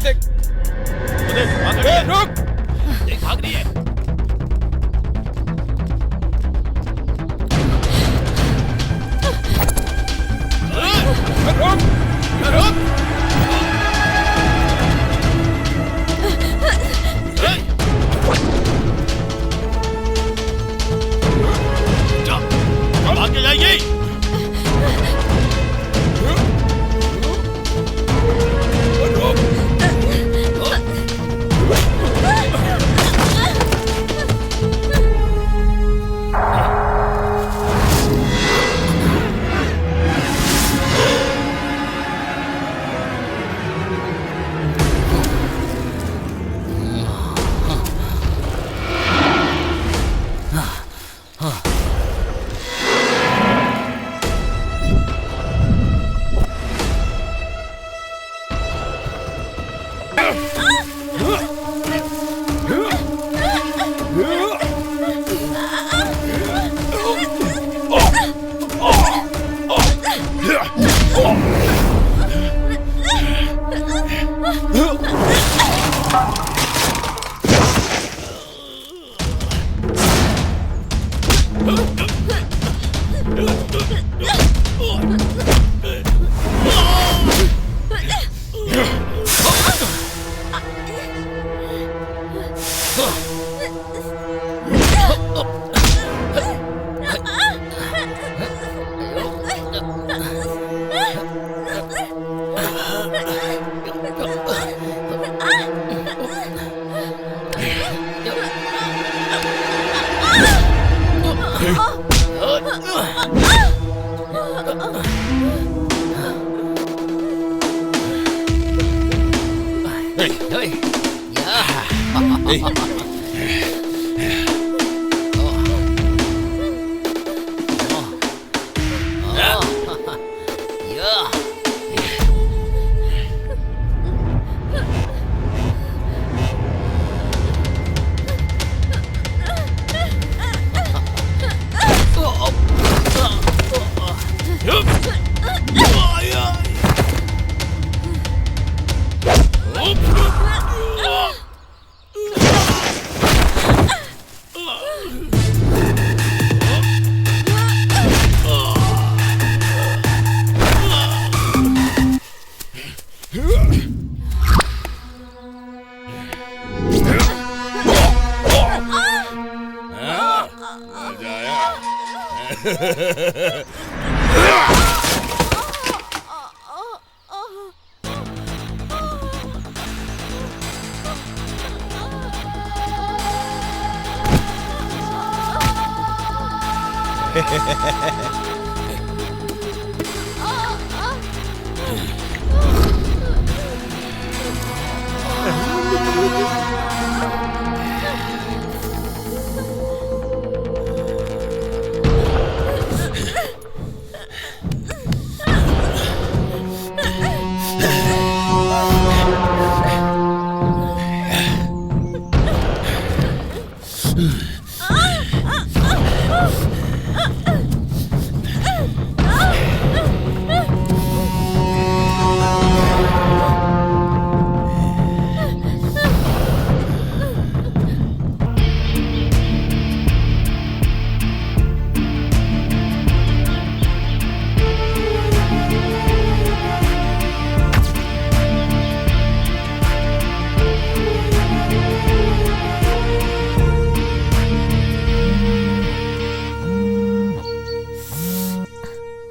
से। रुक, देख भाग रही है। रुक, रुक। आगे जाइए।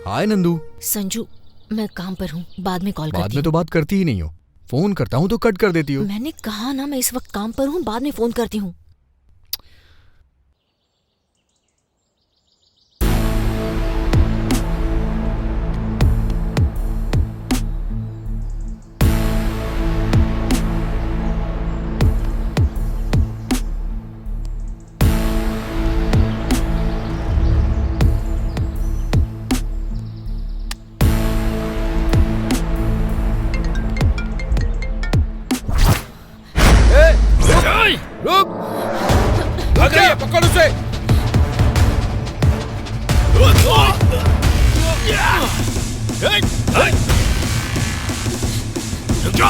हाय नंदू। संजू, मैं काम पर हूँ, बाद में कॉल करती हूँ। बाद में तो बात करती ही नहीं हो, फोन करता हूँ तो कट कर देती हो। मैंने कहा ना मैं इस वक्त काम पर हूँ, बाद में फोन करती हूँ। रुक! भाग रही है, पकड़ उसे! रुक जा!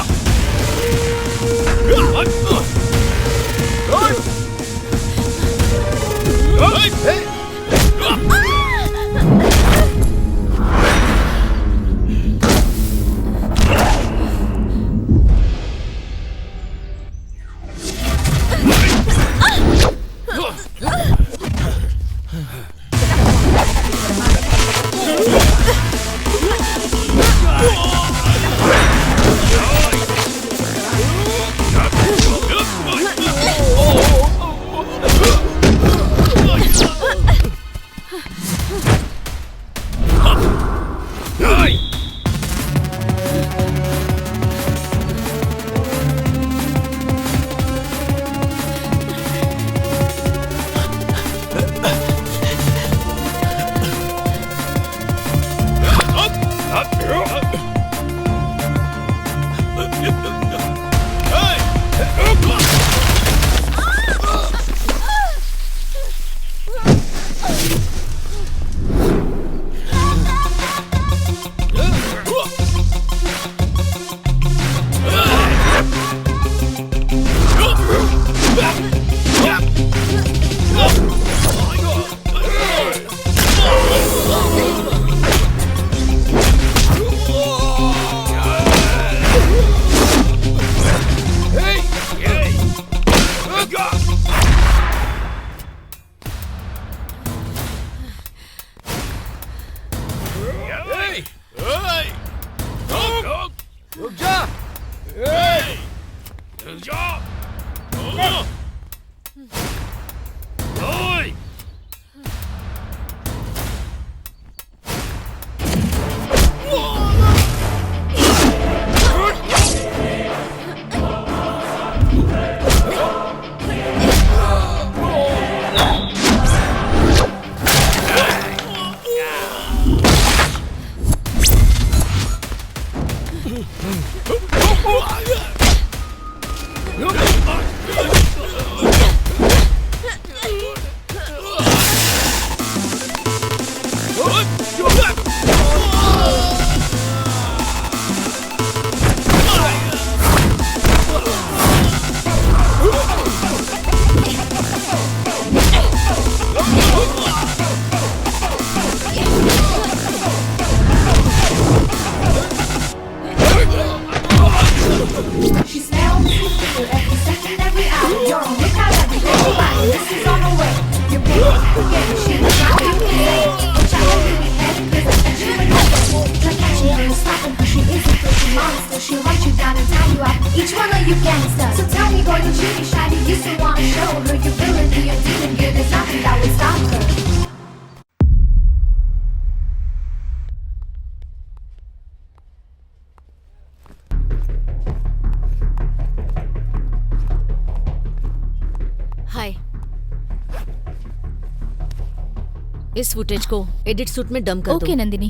इस फुटेज को एडिट सूट में डंप कर दो। ओके नंदिनी।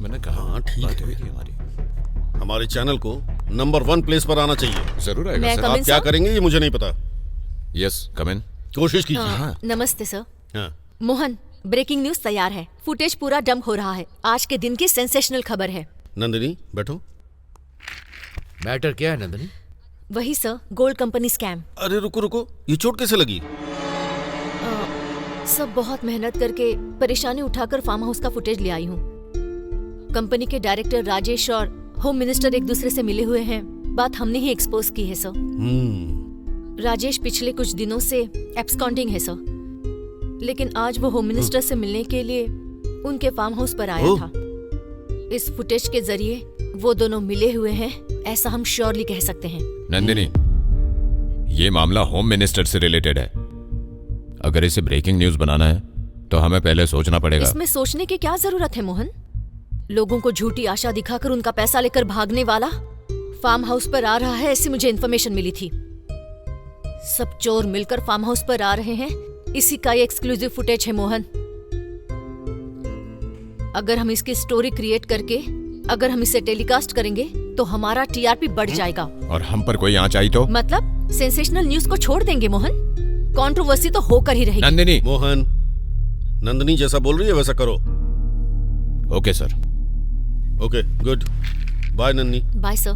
मैंने कहा हाँ, ठीक बात है। हुई थी हमारी। हमारे चैनल को नंबर 1 प्लेस पर आना चाहिए। जरूर मैं आएगा सर। come आप in, क्या sir? करेंगे ये मुझे नहीं पता। यस कम इन। कोशिश कीजिए। हाँ, नमस्ते सर। हाँ। मोहन, ब्रेकिंग न्यूज तैयार है। फुटेज पूरा डंप हो रहा है। आज के दिन की सेंसेशनल खबर है। नंदिनी बैठो। मैटर क्या है नंदिनी? वही सर, गोल्ड कंपनी स्कैम। अरे रुको रुको, ये चोट कैसे लगी? सब बहुत मेहनत करके परेशानी उठाकर फार्म हाउस का फुटेज ले आई हूँ। कंपनी के डायरेक्टर राजेश और होम मिनिस्टर एक दूसरे से मिले हुए हैं। बात हमने ही एक्सपोज की है सर। राजेश पिछले कुछ दिनों से एब्सकॉन्डिंग है सर, लेकिन आज वो होम मिनिस्टर से मिलने के लिए उनके फार्म हाउस पर आया था। इस फुटेज के जरिए वो दोनों मिले हुए हैं, ऐसा हम श्योरली कह सकते हैं। नंदिनी, ये मामला होम मिनिस्टर से रिलेटेड है। अगर इसे ब्रेकिंग न्यूज बनाना है तो हमें पहले सोचना पड़ेगा। इसमें सोचने की क्या जरूरत है मोहन? लोगों को झूठी आशा दिखाकर उनका पैसा लेकर भागने वाला फार्म हाउस पर आ रहा है, ऐसी मुझे इन्फॉर्मेशन मिली थी। सब चोर मिलकर फार्म हाउस पर आ रहे हैं, इसी का ये एक्सक्लूसिव फुटेज है मोहन। अगर हम इसकी स्टोरी क्रिएट करके अगर हम इसे टेलीकास्ट करेंगे तो हमारा टीआरपी बढ़ जाएगा। और हम पर कोई आंच आई तो? मतलब सेंसेशनल न्यूज को छोड़ देंगे मोहन? कंट्रोवर्सी तो होकर ही रहेगी। नंदिनी। मोहन, नंदिनी जैसा बोल रही है वैसा करो। Okay sir. Okay good. Bye Nandini. Bye sir.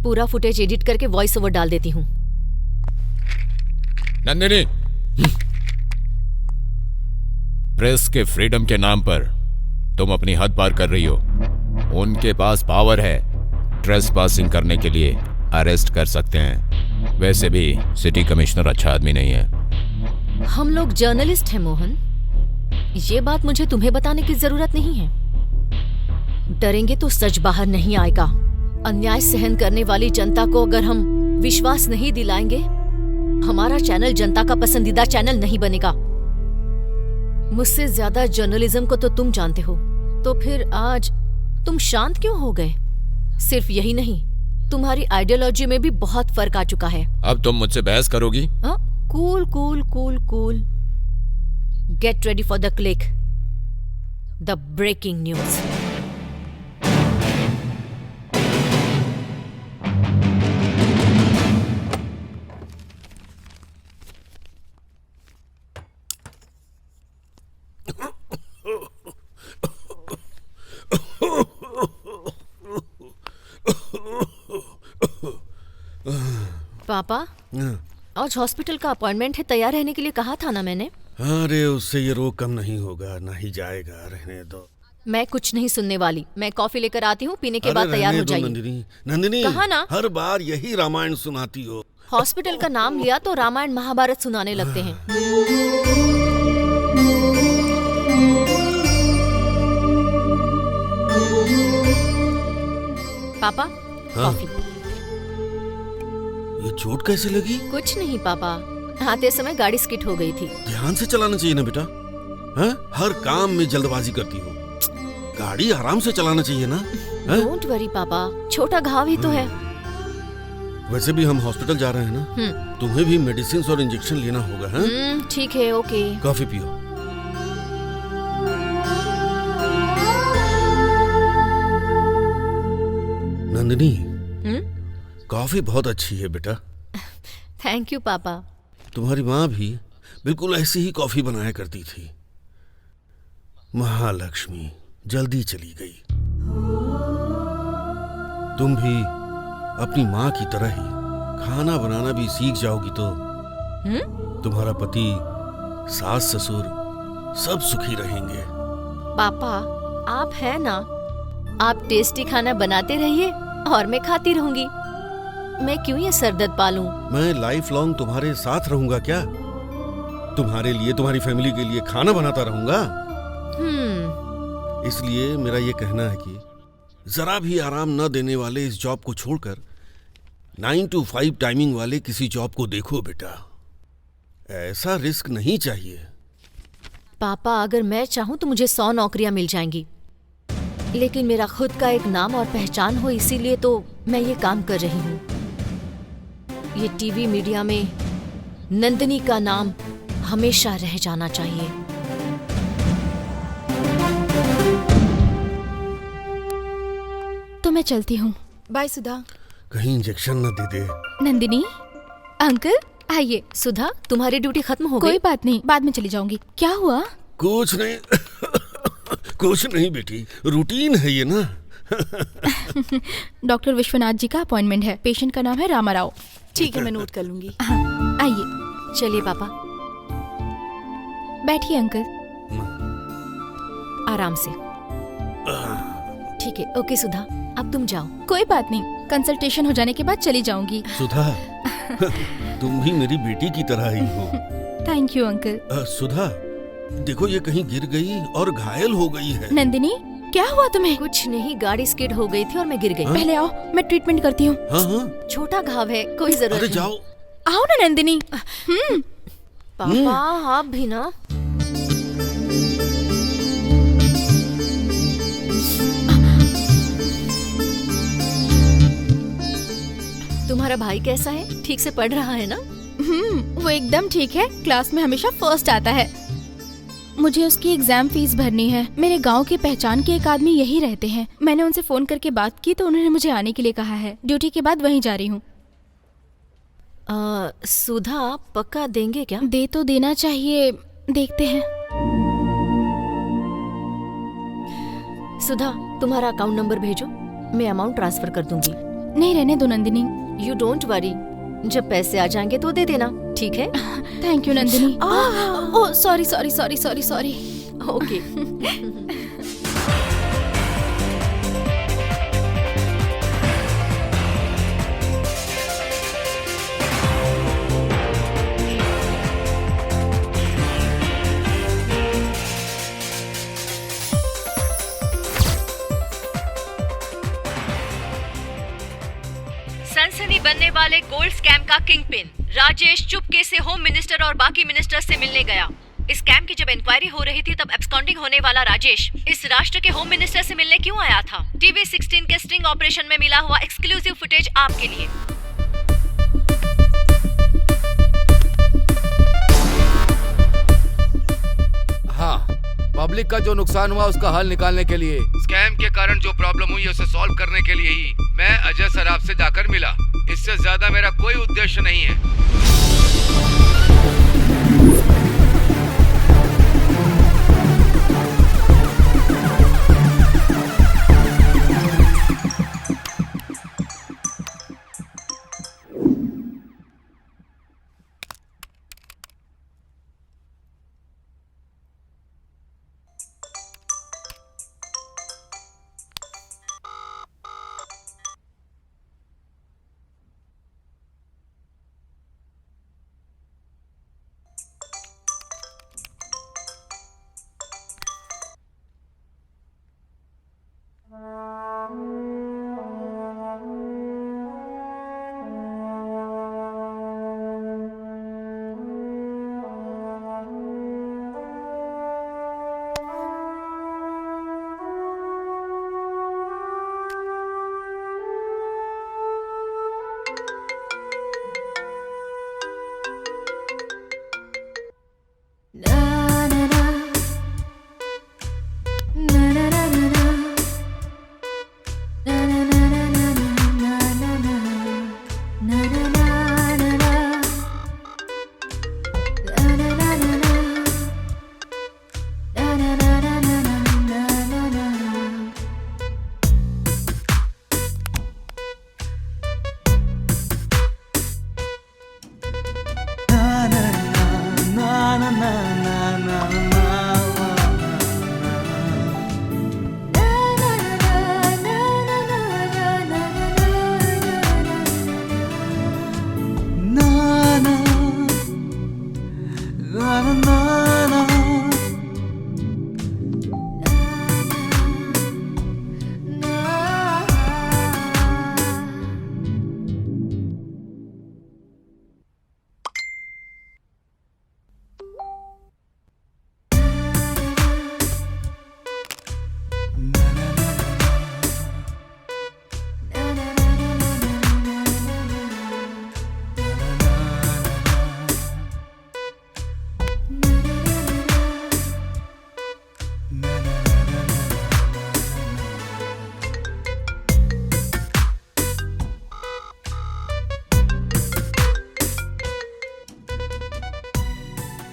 पूरा फुटेज एडिट करके वॉइस ओवर डाल देती हूँ। नंदिनी, प्रेस के फ्रीडम के नाम पर तुम अपनी हद पार कर रही हो। उनके पास पावर है, ट्रेसपासिंग करने के लिए अरेस्ट कर सकते हैं। वैसे भी सिटी कमिश्नर अच्छा आदमी नहीं है। हम लोग जर्नलिस्ट हैं मोहन, ये बात मुझे तुम्हें बताने की जरूरत नहीं है। डरेंगे तो सच बाहर नहीं आएगा। अन्याय सहन करने वाली जनता को अगर हम विश्वास नहीं दिलाएंगे, हमारा चैनल जनता का पसंदीदा चैनल नहीं बनेगा। मुझसे ज्यादा जर्नलिज्म को तो तुम जानते हो, तो फिर आज तुम शांत क्यों हो गए? सिर्फ यही नहीं, तुम्हारी आइडियोलॉजी में भी बहुत फर्क आ चुका है। अब तुम मुझसे बहस करोगी? Cool cool cool cool. Get ready for the click, the breaking news. पापा, आज हॉस्पिटल का अपॉइंटमेंट है, तैयार रहने के लिए कहा था ना मैंने। अरे उससे ये रोग कम नहीं होगा, ना ही जाएगा, रहने दो। मैं कुछ नहीं सुनने वाली। मैं कॉफी लेकर आती हूँ, पीने के अरे बाद तैयार रहने हो दो जाइए। नंदिनी, नंदिनी, कहा ना? हर बार यही रामायण सुनाती हो। हॉस्पिटल का नाम लिया तो रामायण महाभारत सुनाने लगते हैं। पापा, कॉफी। ये चोट कैसे लगी? कुछ नहीं पापा, आते समय गाड़ी स्किट हो गई थी। ध्यान से चलाना चाहिए ना बेटा। हैं? हर काम में जल्दबाजी करती हो। गाड़ी आराम से चलाना चाहिए ना। डोंट वरी पापा, छोटा घाव ही तो है। वैसे भी हम हॉस्पिटल जा रहे हैं ना, तुम्हें भी मेडिसिन और इंजेक्शन लेना होगा। हैं? ठीक है, ओके। कॉफी पियो। नंदिनी, कॉफी बहुत अच्छी है बेटा। थैंक यू पापा। तुम्हारी माँ भी बिल्कुल ऐसी ही कॉफी बनाया करती थी। महालक्ष्मी जल्दी चली गई। तुम भी अपनी माँ की तरह ही खाना बनाना भी सीख जाओगी तो तुम्हारा पति, सास ससुर सब सुखी रहेंगे। पापा, आप है ना, आप टेस्टी खाना बनाते रहिए और मैं खाती रहूंगी। मैं क्यों ये सरदर्द पालूं? मैं लाइफ लॉन्ग तुम्हारे साथ रहूंगा क्या? तुम्हारे लिए, तुम्हारी फैमिली के लिए खाना बनाता रहूंगा। इसलिए मेरा ये कहना है कि जरा भी आराम न देने वाले इस जॉब को छोड़कर 9 to 5 टाइमिंग वाले किसी जॉब को देखो बेटा। ऐसा रिस्क नहीं चाहिए। पापा, अगर मैं चाहूं तो मुझे 100 नौकरियां मिल जाएंगी, लेकिन मेरा खुद का एक नाम और पहचान हो, इसीलिए तो मैं ये काम कर रही हूँ। ये टीवी मीडिया में नंदिनी का नाम हमेशा रह जाना चाहिए। तो मैं चलती हूँ। बाय सुधा। कहीं इंजेक्शन न दे दे। नंदिनी, अंकल आइए। सुधा, तुम्हारी ड्यूटी खत्म हो गई? कोई बात नहीं, बाद में चली जाऊंगी। क्या हुआ? कुछ नहीं कुछ नहीं बेटी, रूटीन है ये ना। डॉक्टर विश्वनाथ जी का अपॉइंटमेंट है। पेशेंट का नाम है रामा राव। ठीक है, मैं नोट कर लूंगी। हाँ, आइए। चलिए पापा, बैठिए अंकल। आराम से। ठीक है, ओके सुधा, अब तुम जाओ। कोई बात नहीं, कंसल्टेशन हो जाने के बाद चली जाऊंगी। सुधा, तुम भी मेरी बेटी की तरह ही हो। Thank you uncle. सुधा, देखो ये कहीं गिर गई और घायल हो गई है। नंदिनी, क्या हुआ तुम्हें? कुछ नहीं, गाड़ी स्किड हो गई थी और मैं गिर गई। पहले आओ, मैं ट्रीटमेंट करती हूँ। हाँ हाँ, छोटा घाव है, कोई जरूरत अरे नहीं। जाओ। आओ ना नंदिनी। पापा, आप भी ना। तुम्हारा भाई कैसा है? ठीक से पढ़ रहा है ना? वो एकदम ठीक है, क्लास में हमेशा फर्स्ट आता है। मुझे उसकी एग्जाम फीस भरनी है। मेरे गांव की पहचान के एक आदमी यही रहते हैं। मैंने उनसे फोन करके बात की तो उन्होंने मुझे आने के लिए कहा है। ड्यूटी के बाद वहीं जा रही हूँ। सुधा, पक्का देंगे क्या? दे तो देना चाहिए, देखते हैं। सुधा, तुम्हारा अकाउंट नंबर भेजो, मैं अमाउंट ट्रांसफर कर दूंगी। नहीं, रहने दो नंदिनी। यू डोंट वरी, जब पैसे आ जाएंगे तो दे देना, ठीक है? Thank you Nandini. Oh sorry sorry sorry sorry sorry. Okay. सनसनी बनने वाले गोल्ड स्कैम का किंग पिन राजेश चुपके से होम मिनिस्टर और बाकी मिनिस्टर से मिलने गया। इस स्कैम की जब इंक्वायरी हो रही थी तब एब्सकॉन्डिंग होने वाला राजेश इस राष्ट्र के होम मिनिस्टर से मिलने क्यों आया था? टीवी 16 के स्टिंग ऑपरेशन में मिला हुआ एक्सक्लूसिव फुटेज आपके लिए। हाँ, पब्लिक का जो नुकसान हुआ उसका हल निकालने के लिए, स्कैम के कारण जो प्रॉब्लम हुई उसे सॉल्व करने के लिए ही मैं अजय सराफ से जाकर मिला। इससे ज्यादा मेरा कोई उद्देश्य नहीं है।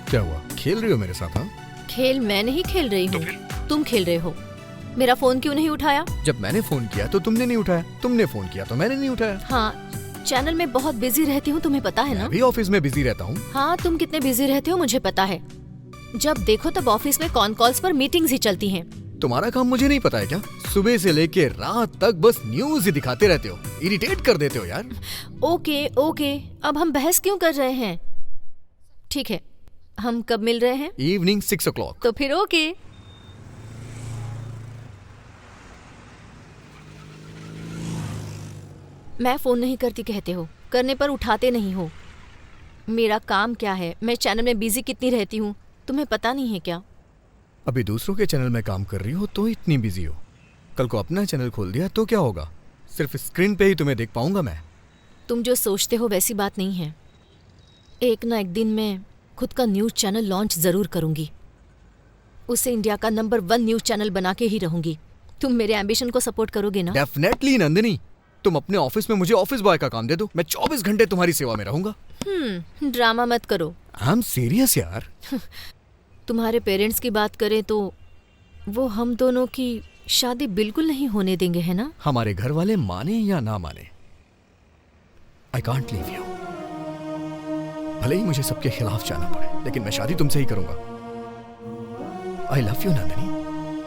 क्या हुआ, खेल रही हो मेरे साथ? हाँ, खेल मैं नहीं खेल रही हूँ, तुम खेल रहे हो। मेरा फोन क्यों नहीं उठाया? जब मैंने फोन किया तो तुमने नहीं उठाया, तुमने फोन किया तो मैंने नहीं उठाया। हाँ, चैनल में बहुत बिजी रहती हूँ, तुम्हें पता है ना? मैं भी ऑफिस में बिजी रहता हूँ। हाँ, तुम कितने बिजी रहते हो मुझे पता है। जब देखो तब ऑफिस में कॉन कॉल्स पर मीटिंग्स ही चलती हैं। तुम्हारा काम मुझे नहीं पता है क्या? सुबह से लेके रात तक बस न्यूज ही दिखाते रहते हो, इरिटेट कर देते हो यार। ओके ओके, अब हम बहस क्यों कर रहे हैं? ठीक है, हम कब मिल रहे हैं? Evening 6 o'clock। तो फिर ओके। मैं फोन नहीं करती कहते हो, करने पर उठाते नहीं हो। मेरा काम क्या है, मैं चैनल में बिजी कितनी रहती हूँ, तुम्हें पता नहीं है क्या? अभी दूसरों के चैनल में काम कर रही हो तो इतनी बिजी हो, कल को अपना चैनल खोल दिया तो क्या होगा? सिर्फ स्क्रीन पे ही तुम्हें देख पाऊंगा मैं। तुम जो सोचते हो वैसी बात नहीं है। एक ना एक दिन मैं खुद का न्यूज़ चैनल लॉन्च जरूर करूंगी। उसे इंडिया का नंबर 1 न्यूज़ चैनल बना के ही रहूंगी। तुम मेरे एम्बिशन को सपोर्ट करोगे ना? डेफिनेटली नंदिनी, तुम अपने ऑफिस में मुझे ऑफिस बॉय का काम दे दो, मैं 24 घंटे तुम्हारी सेवा में रहूंगा। ड्रामा मत करो। आई एम सीरियस यार। तुम्हारे पेरेंट्स की बात करें तो वो हम दोनों की शादी बिल्कुल नहीं होने देंगे, है ना? हमारे घर वाले माने या ना माने, आई कांट लीव यू। भले ही मुझे सबके खिलाफ जाना पड़े, लेकिन मैं शादी तुमसे ही करूंगा। आई लव यू नंदिनी,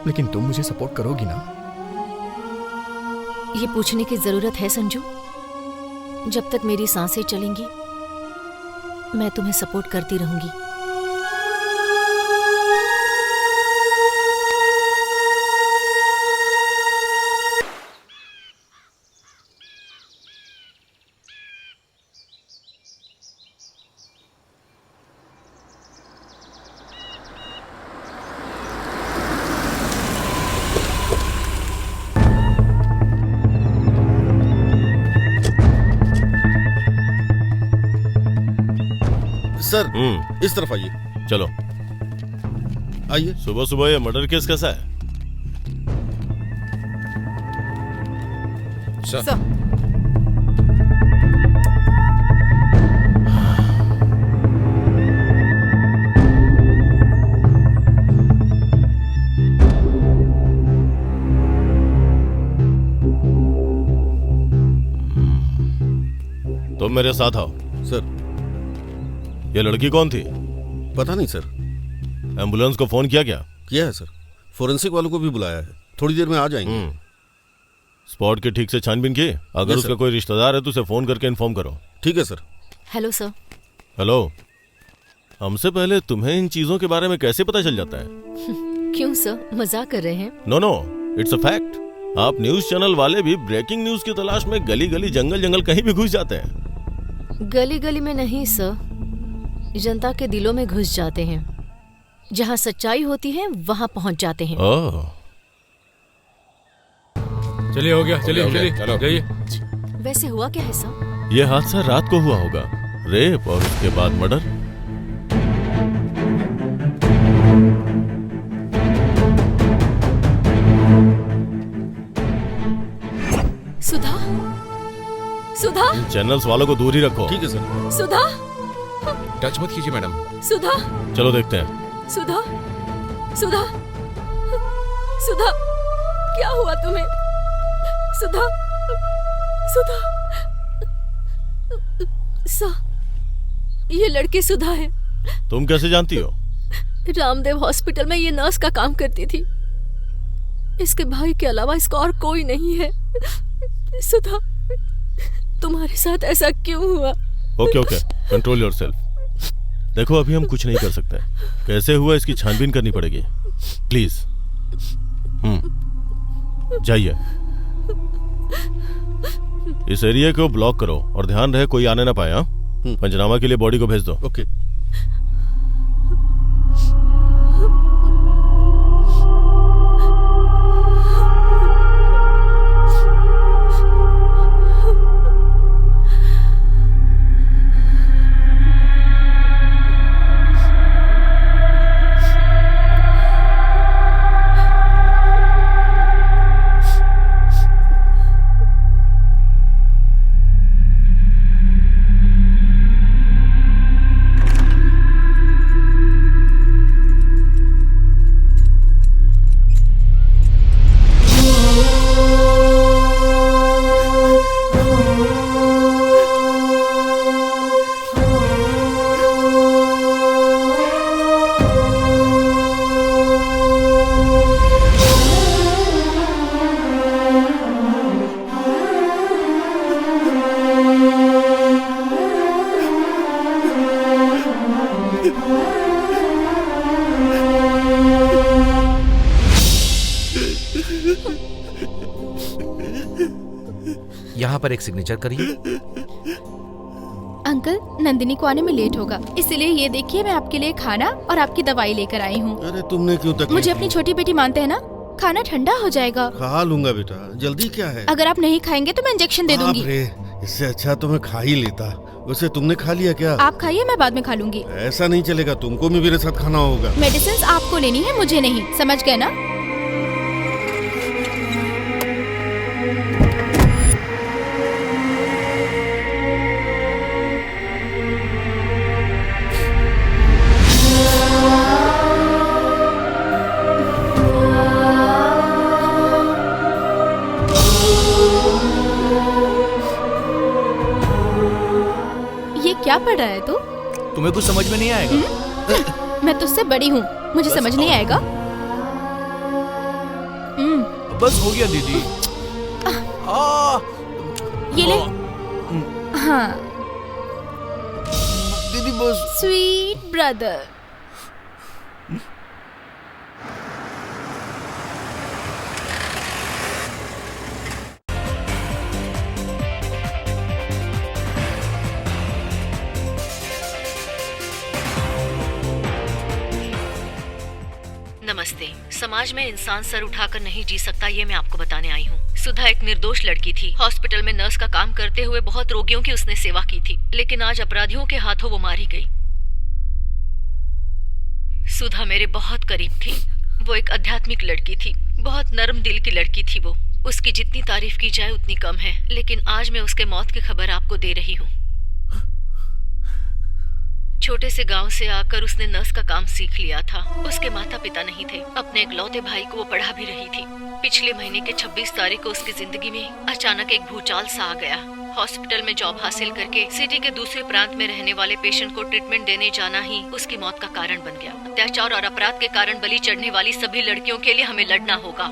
लेकिन तुम मुझे सपोर्ट करोगी ना? ये पूछने की जरूरत है संजू? जब तक मेरी सांसें चलेंगी मैं तुम्हें सपोर्ट करती रहूंगी। सर इस तरफ आइए। चलो। आइए। सुबह सुबह ये मर्डर केस कैसा है? सर तुम मेरे साथ आओ। सर ये लड़की कौन थी? पता नहीं सर। एम्बुलेंस को फोन किया क्या? किया है सर, फोरेंसिक वालों को भी बुलाया है, थोड़ी देर में आ जाएंगे। स्पॉट की ठीक से छानबीन की? अगर उसका कोई रिश्तेदार है तो उसे फोन करके इन्फॉर्म करो। ठीक है सर। Hello sir. हेलो। हमसे पहले तुम्हें इन चीजों के बारे में कैसे पता चल जाता है? क्यों सर, मजाक कर रहे हैं? No no, it's a fact. आप न्यूज चैनल वाले भी ब्रेकिंग न्यूज की तलाश में गली गली जंगल जंगल कहीं भी घुस जाते हैं। गली गली में नहीं सर, जनता के दिलों में घुस जाते हैं। जहां सच्चाई होती है वहां पहुंच जाते हैं। ओह, चलिए हो गया, चलिए चलिए चलो। जाइए। वैसे हुआ क्या है सर? ये हादसा रात को हुआ होगा। रेप और उसके बाद मर्डर। सुधा, सुधा, इन चैनल्स वालों को दूर ही रखो। ठीक है सर। सुधा, टच मत कीजिए मैडम। सुधा, चलो देखते हैं। सुधा, सुधा, सुधा, क्या हुआ तुम्हें? सुधा, सुधा, ये लड़की सुधा है। तुम कैसे जानती हो? रामदेव हॉस्पिटल में ये नर्स का काम करती थी। इसके भाई के अलावा इसका और कोई नहीं है। सुधा, तुम्हारे साथ ऐसा क्यों हुआ? Okay okay, control yourself. देखो अभी हम कुछ नहीं कर सकते। कैसे हुआ इसकी छानबीन करनी पड़ेगी। प्लीज जाइए। इस एरिया को ब्लॉक करो और ध्यान रहे कोई आने ना पाए। हाँ, पंचनामा के लिए बॉडी को भेज दो। ओके। यहाँ पर एक सिग्नेचर करिए। अंकल, नंदिनी को आने में लेट होगा, इसलिए ये देखिए मैं आपके लिए खाना और आपकी दवाई लेकर आई हूँ। अरे तुमने क्यों तकलीफ मुझे की? अपनी छोटी बेटी मानते हैं ना? खाना ठंडा हो जाएगा। खा लूंगा बेटा, जल्दी क्या है? अगर आप नहीं खाएंगे तो मैं इंजेक्शन दे दूंगी। बाप रे, इससे अच्छा तो मैं खा ही लेता। वैसे तुमने खा लिया क्या? आप खाइए, मैं बाद में खा लूंगी। ऐसा नहीं चलेगा, तुमको भी मेरे साथ खाना होगा। मेडिसिन आपको लेनी है, मुझे नहीं, समझ गए ना? क्या पढ़ रहा है तू? तुम्हें कुछ समझ में नहीं आएगा। मैं तुझसे बड़ी हूँ, मुझे बस समझ नहीं आओ। आएगा। बस हो गया दीदी। ये ले। हाँ, दीदी बस। Sweet brother. नमस्ते। समाज में इंसान सर उठाकर नहीं जी सकता, ये मैं आपको बताने आई हूँ। सुधा एक निर्दोष लड़की थी। हॉस्पिटल में नर्स का काम करते हुए बहुत रोगियों की उसने सेवा की थी, लेकिन आज अपराधियों के हाथों वो मारी गई। सुधा मेरे बहुत करीब थी। वो एक आध्यात्मिक लड़की थी, बहुत नरम दिल की लड़की थी वो। उसकी जितनी तारीफ की जाए उतनी कम है, लेकिन आज मैं उसके मौत की खबर आपको दे रही हूँ। छोटे से गांव से आकर उसने नर्स का काम सीख लिया था। उसके माता पिता नहीं थे। अपने इकलौते भाई को वो पढ़ा भी रही थी। पिछले महीने के 26 तारीख को उसकी जिंदगी में अचानक एक भूचाल सा आ गया। हॉस्पिटल में जॉब हासिल करके सिटी के दूसरे प्रांत में रहने वाले पेशेंट को ट्रीटमेंट देने जाना ही उसकी मौत का कारण बन गया। अत्याचार और अपराध के कारण बलि चढ़ने वाली सभी लड़कियों के लिए हमें लड़ना होगा,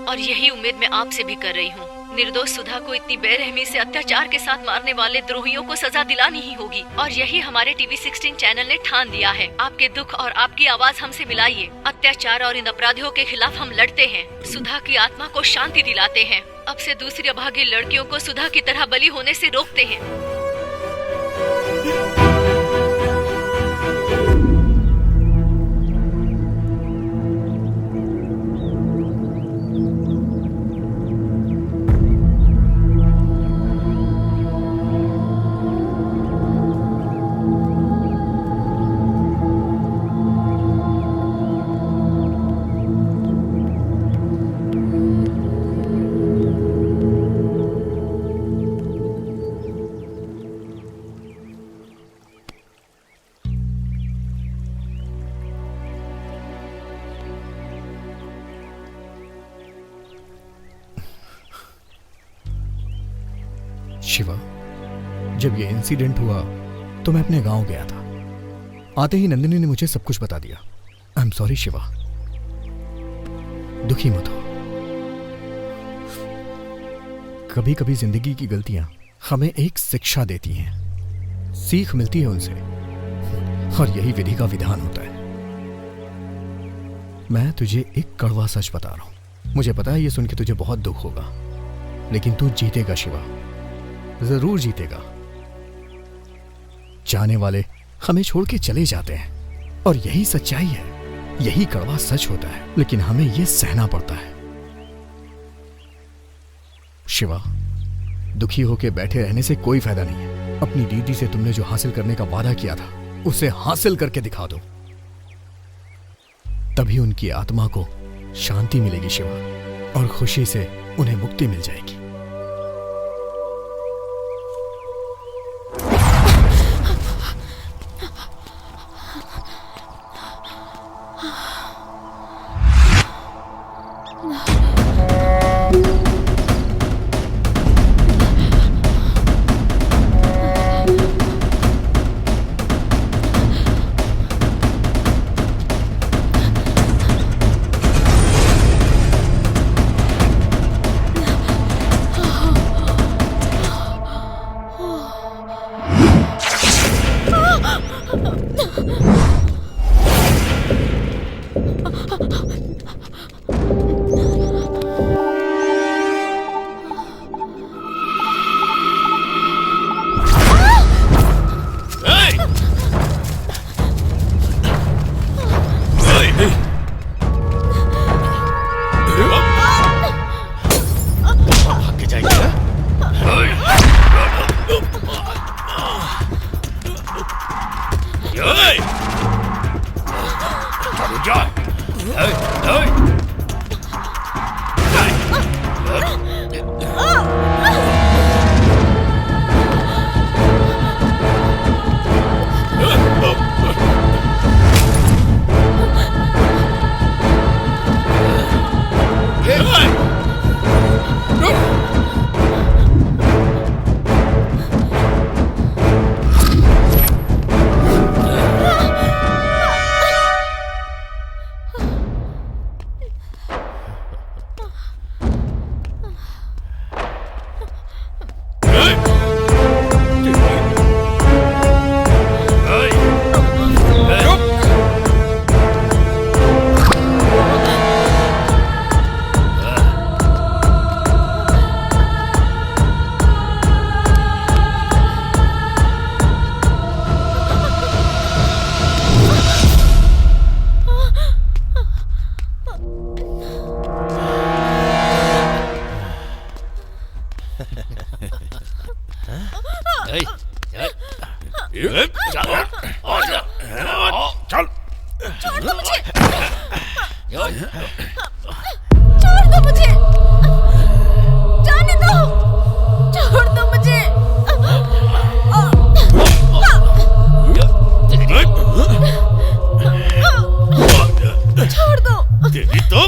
और यही उम्मीद मैं आपसे भी कर रही हूँ। निर्दोष सुधा को इतनी बेरहमी से अत्याचार के साथ मारने वाले द्रोहियों को सजा दिलानी ही होगी, और यही हमारे टीवी 16 चैनल ने ठान लिया है। आपके दुख और आपकी आवाज हमसे मिलाइए। अत्याचार और इन अपराधियों के खिलाफ हम लड़ते हैं, सुधा की आत्मा को शांति दिलाते हैं। अब से दूसरी अभागी लड़कियों को सुधा की तरह बलि होने से रोकते हैं। शिवा, जब ये इंसिडेंट हुआ तो मैं अपने गांव गया था। आते ही नंदिनी ने मुझे सब कुछ बता दिया। आई एम सॉरी शिवा, दुखी मत हो। कभी कभी जिंदगी की गलतियां हमें एक शिक्षा देती हैं, सीख मिलती है उनसे, और यही विधि का विधान होता है। मैं तुझे एक कड़वा सच बता रहा हूं। मुझे पता है ये सुन के तुझे बहुत दुख होगा, लेकिन तू जीतेगा शिवा, जरूर जीतेगा। जाने वाले हमें छोड़ के चले जाते हैं, और यही सच्चाई है, यही कड़वा सच होता है, लेकिन हमें यह सहना पड़ता है। शिवा, दुखी होके बैठे रहने से कोई फायदा नहीं है। अपनी दीदी से तुमने जो हासिल करने का वादा किया था उसे हासिल करके दिखा दो, तभी उनकी आत्मा को शांति मिलेगी शिवा, और खुशी से उन्हें मुक्ति मिल जाएगी। चल छोड़ दो मुझे। छोड़ दो मुझे। जाने दो। छोड़ दो मुझे। छोड़ दो। तेरी तो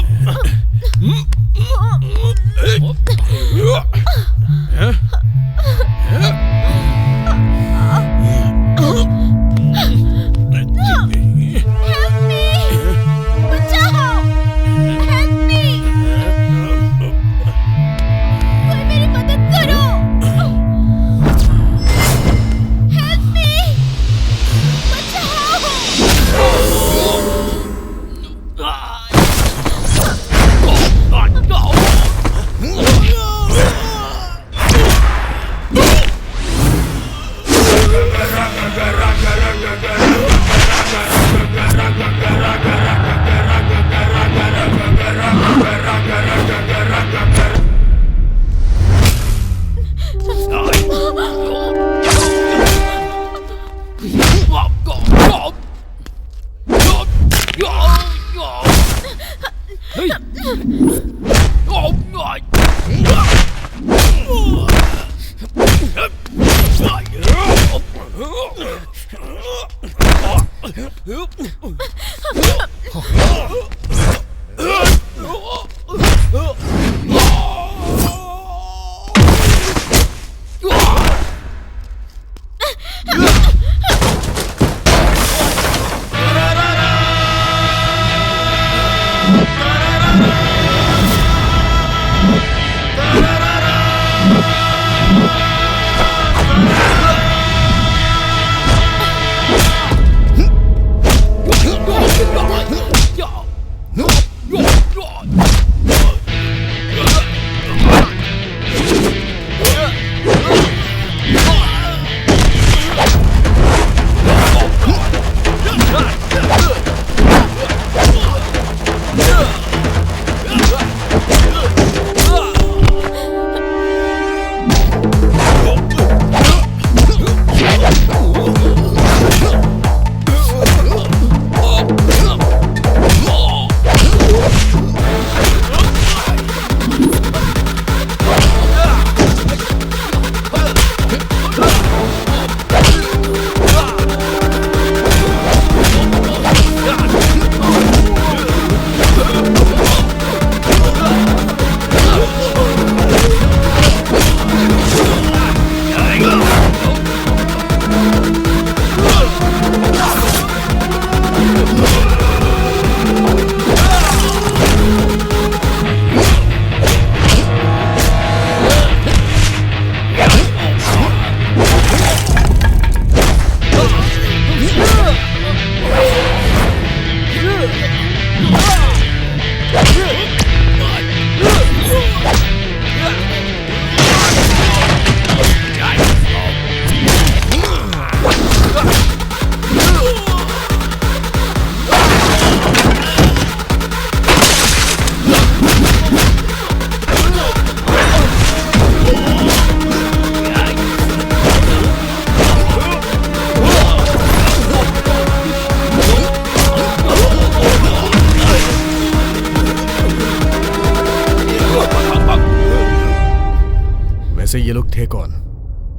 ये लोग थे कौन?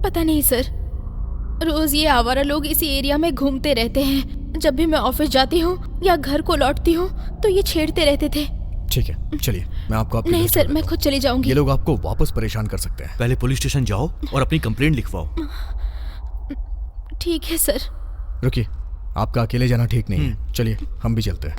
पता नहीं सर, रोज ये आवारा लोग इसी एरिया में घूमते रहते हैं। जब भी मैं ऑफिस जाती हूँ या घर को लौटती हूँ तो ये छेड़ते रहते थे। ठीक है, चलिए मैं आपको आपके नहीं घर सर, छोड़ मैं देता खुद चली जाऊंगी। ये लोग आपको वापस परेशान कर सकते हैं। पहले पुलिस स्टेशन जाओ और अपनी कंप्लेंट लिखवाओ। ठीक है सर। रुकिए, आपका अकेले जाना ठीक नहीं है। चलिए हम भी चलते हैं।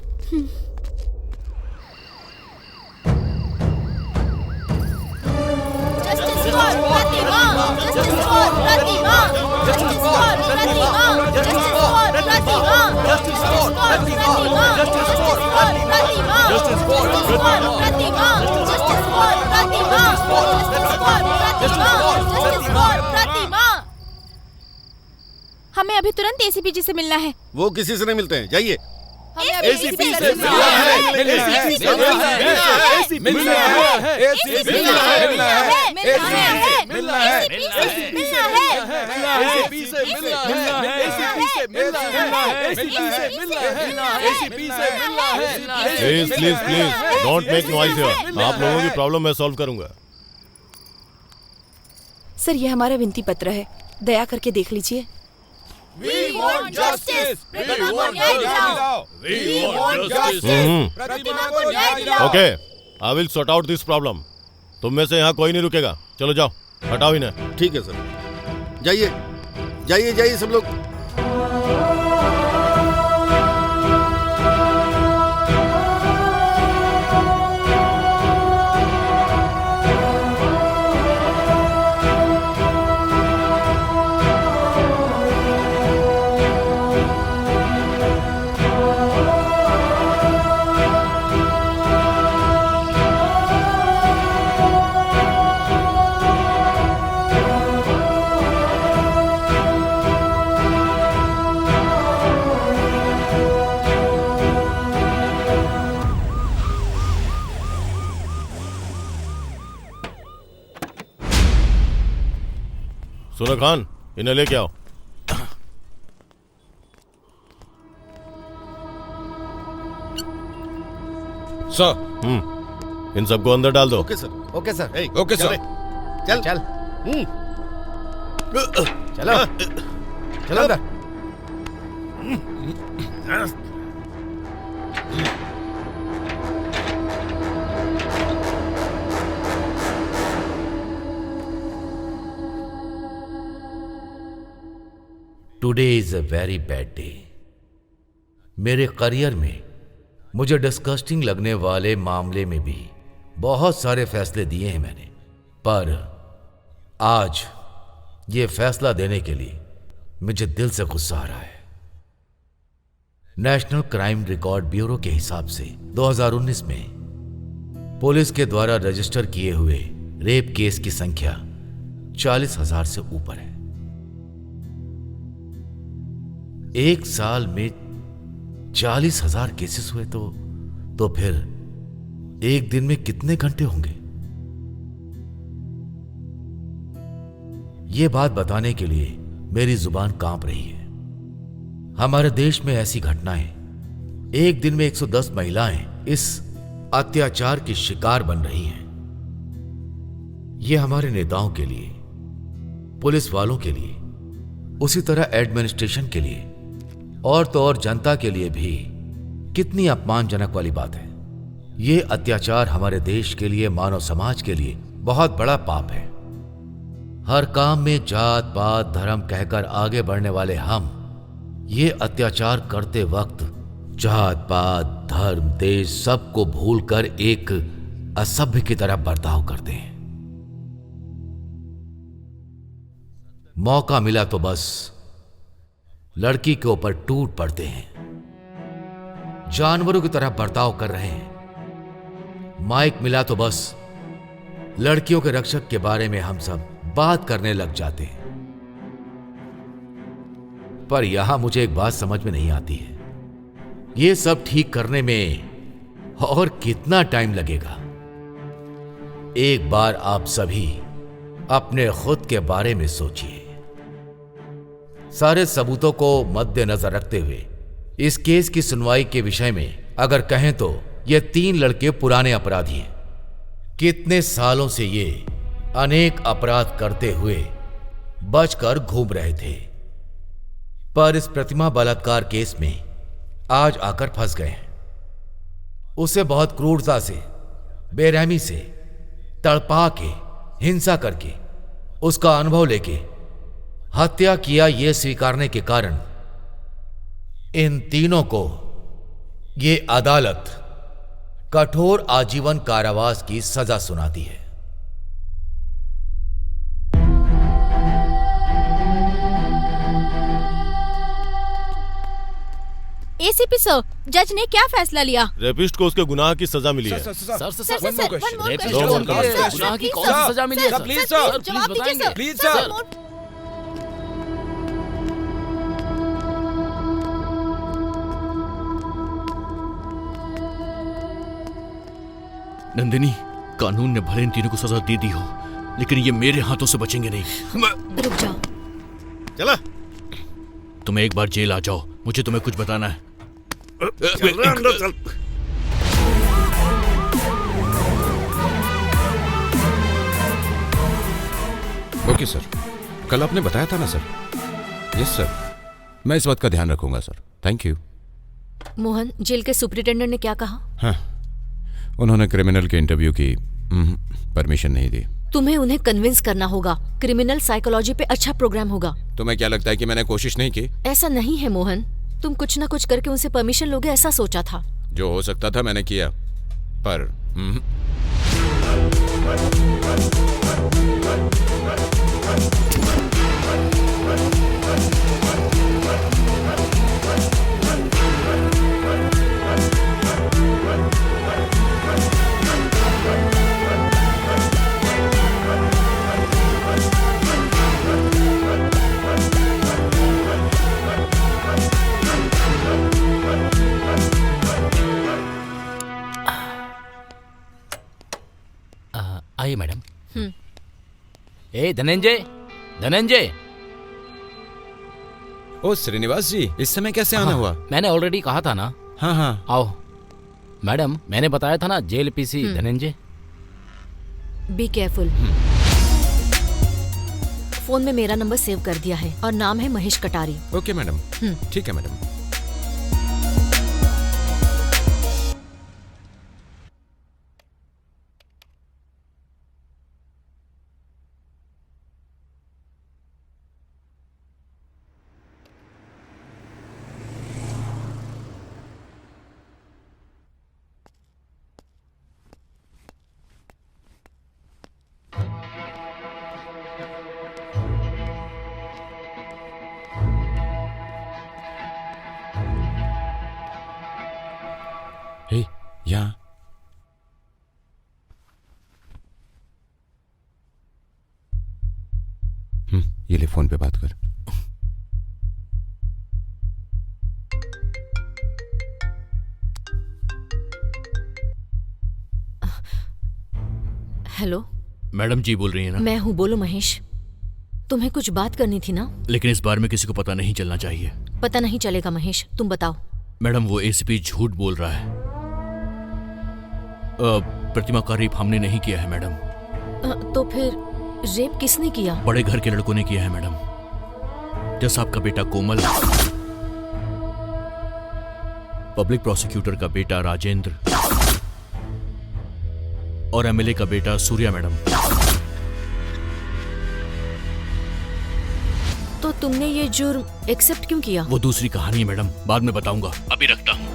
हमें अभी तुरंत एसीपी जी से मिलना है। वो किसी से नहीं मिलते हैं, जाइए। एसीपी से मिलना please please please don't make noise here. आप लोगों की प्रॉब्लम मैं सॉल्व करूंगा। सर, ये हमारा विनती पत्र है, दया करके देख लीजिए। Okay, I will sort out this problem. तुम में से यहाँ कोई नहीं रुकेगा। चलो जाओ, हटाओ इन्हें। ठीक है सर, जाइए जाइए जाइए सब लोग। सुनो खान, इन्हें लेके आओ। सर। इन सबको अंदर डाल दो। Okay sir. Okay sir. ए, ओके सर। चल चल चलो चलो अंदर। Today is a very bad day. मेरे करियर में मुझे डिस्गस्टिंग लगने वाले मामले में भी बहुत सारे फैसले दिए हैं मैंने, पर आज ये फैसला देने के लिए मुझे दिल से गुस्सा आ रहा है। नेशनल क्राइम रिकॉर्ड ब्यूरो के हिसाब से 2019 में पुलिस के द्वारा रजिस्टर किए हुए रेप केस की संख्या 40,000 से ऊपर है। एक साल में 40,000 केसेस हुए तो फिर एक दिन में कितने घंटे होंगे? यह बात बताने के लिए मेरी जुबान कांप रही है। हमारे देश में ऐसी घटनाएं, एक दिन में 110 महिलाएं इस अत्याचार की शिकार बन रही हैं। यह हमारे नेताओं के लिए, पुलिस वालों के लिए, उसी तरह एडमिनिस्ट्रेशन के लिए और तो और जनता के लिए भी कितनी अपमानजनक वाली बात है। यह अत्याचार हमारे देश के लिए, मानव समाज के लिए बहुत बड़ा पाप है। हर काम में जात पात धर्म कहकर आगे बढ़ने वाले हम ये अत्याचार करते वक्त जात पात धर्म देश सबको भूलकर एक असभ्य की तरह बर्ताव करते हैं। मौका मिला तो बस लड़की के ऊपर टूट पड़ते हैं, जानवरों की तरह बर्ताव कर रहे हैं। माइक मिला तो बस लड़कियों के रक्षक के बारे में हम सब बात करने लग जाते हैं। पर यहां मुझे एक बात समझ में नहीं आती है, यह सब ठीक करने में और कितना टाइम लगेगा? एक बार आप सभी अपने खुद के बारे में सोचिए। सारे सबूतों को मद्देनजर रखते हुए इस केस की सुनवाई के विषय में अगर कहें तो ये 3 लड़के पुराने अपराधी हैं। कितने सालों से ये अनेक अपराध करते हुए बचकर घूम रहे थे, पर इस प्रतिमा बलात्कार केस में आज आकर फंस गए हैं। उसे बहुत क्रूरता से, बेरहमी से तड़पा के, हिंसा करके, उसका अनुभव लेके हत्या किया, यह स्वीकारने के कारण इन तीनों को ये अदालत कठोर आजीवन कारावास की सजा सुनाती है। एसीपी सर, जज ने क्या फैसला लिया? रेपिस्ट को उसके गुनाह की सजा मिली है। गुनाह की कौन सी सजा मिली है? प्लीज सर, प्लीज बताएंगे। Please sir. नंदिनी, कानून ने भले इन तीनों को सजा दे दी हो, लेकिन ये मेरे हाथों से बचेंगे नहीं। रुक जाओ। चला तुम एक बार जेल आ जाओ, मुझे तुम्हें कुछ बताना है। चल रहा अंदर चल। ओके सर, कल आपने बताया था ना सर? यस सर, मैं इस बात का ध्यान रखूंगा sir. Thank you. Mohan, jail के सुपरिटेंडेंट ने क्या कहा? हाँ, उन्होंने क्रिमिनल के इंटरव्यू की परमिशन नहीं दी। तुम्हें उन्हें कन्विंस करना होगा। क्रिमिनल साइकोलॉजी पे अच्छा प्रोग्राम होगा। तुम्हें क्या लगता है कि मैंने कोशिश नहीं की? ऐसा नहीं है मोहन, तुम कुछ ना कुछ करके उनसे परमिशन लोगे ऐसा सोचा था। जो हो सकता था मैंने किया, पर आइए मैडम। ए धनंजय, धनंजय। ओ श्रीनिवास जी, इस समय कैसे आना हुआ? मैंने ऑलरेडी कहा था ना। हाँ हाँ, आओ। मैडम, मैंने बताया था ना, jail PC Dhananjay. Be careful. Phone में मेरा नंबर सेव कर दिया है और नाम है महेश कटारी। ओके मैडम, ठीक है मैडम। यहाँ ये ले, फोन पे बात कर। हेलो मैडम जी बोल रही है ना? मैं हूँ, बोलो महेश। तुम्हें कुछ बात करनी थी ना? लेकिन इस बारे में किसी को पता नहीं चलना चाहिए। पता नहीं चलेगा महेश, तुम बताओ। मैडम, वो एसीपी झूठ बोल रहा है। प्रतिमा का रेप हमने नहीं किया है मैडम। तो फिर रेप किसने किया? बड़े घर के लड़कों ने किया है मैडम। जैसा आपका बेटा कोमल, पब्लिक प्रोसिक्यूटर का बेटा राजेंद्र और एमएलए का बेटा सूर्या मैडम। तो तुमने ये जुर्म एक्सेप्ट क्यों किया? वो दूसरी कहानी है मैडम, बाद में बताऊंगा, अभी रखता हूं।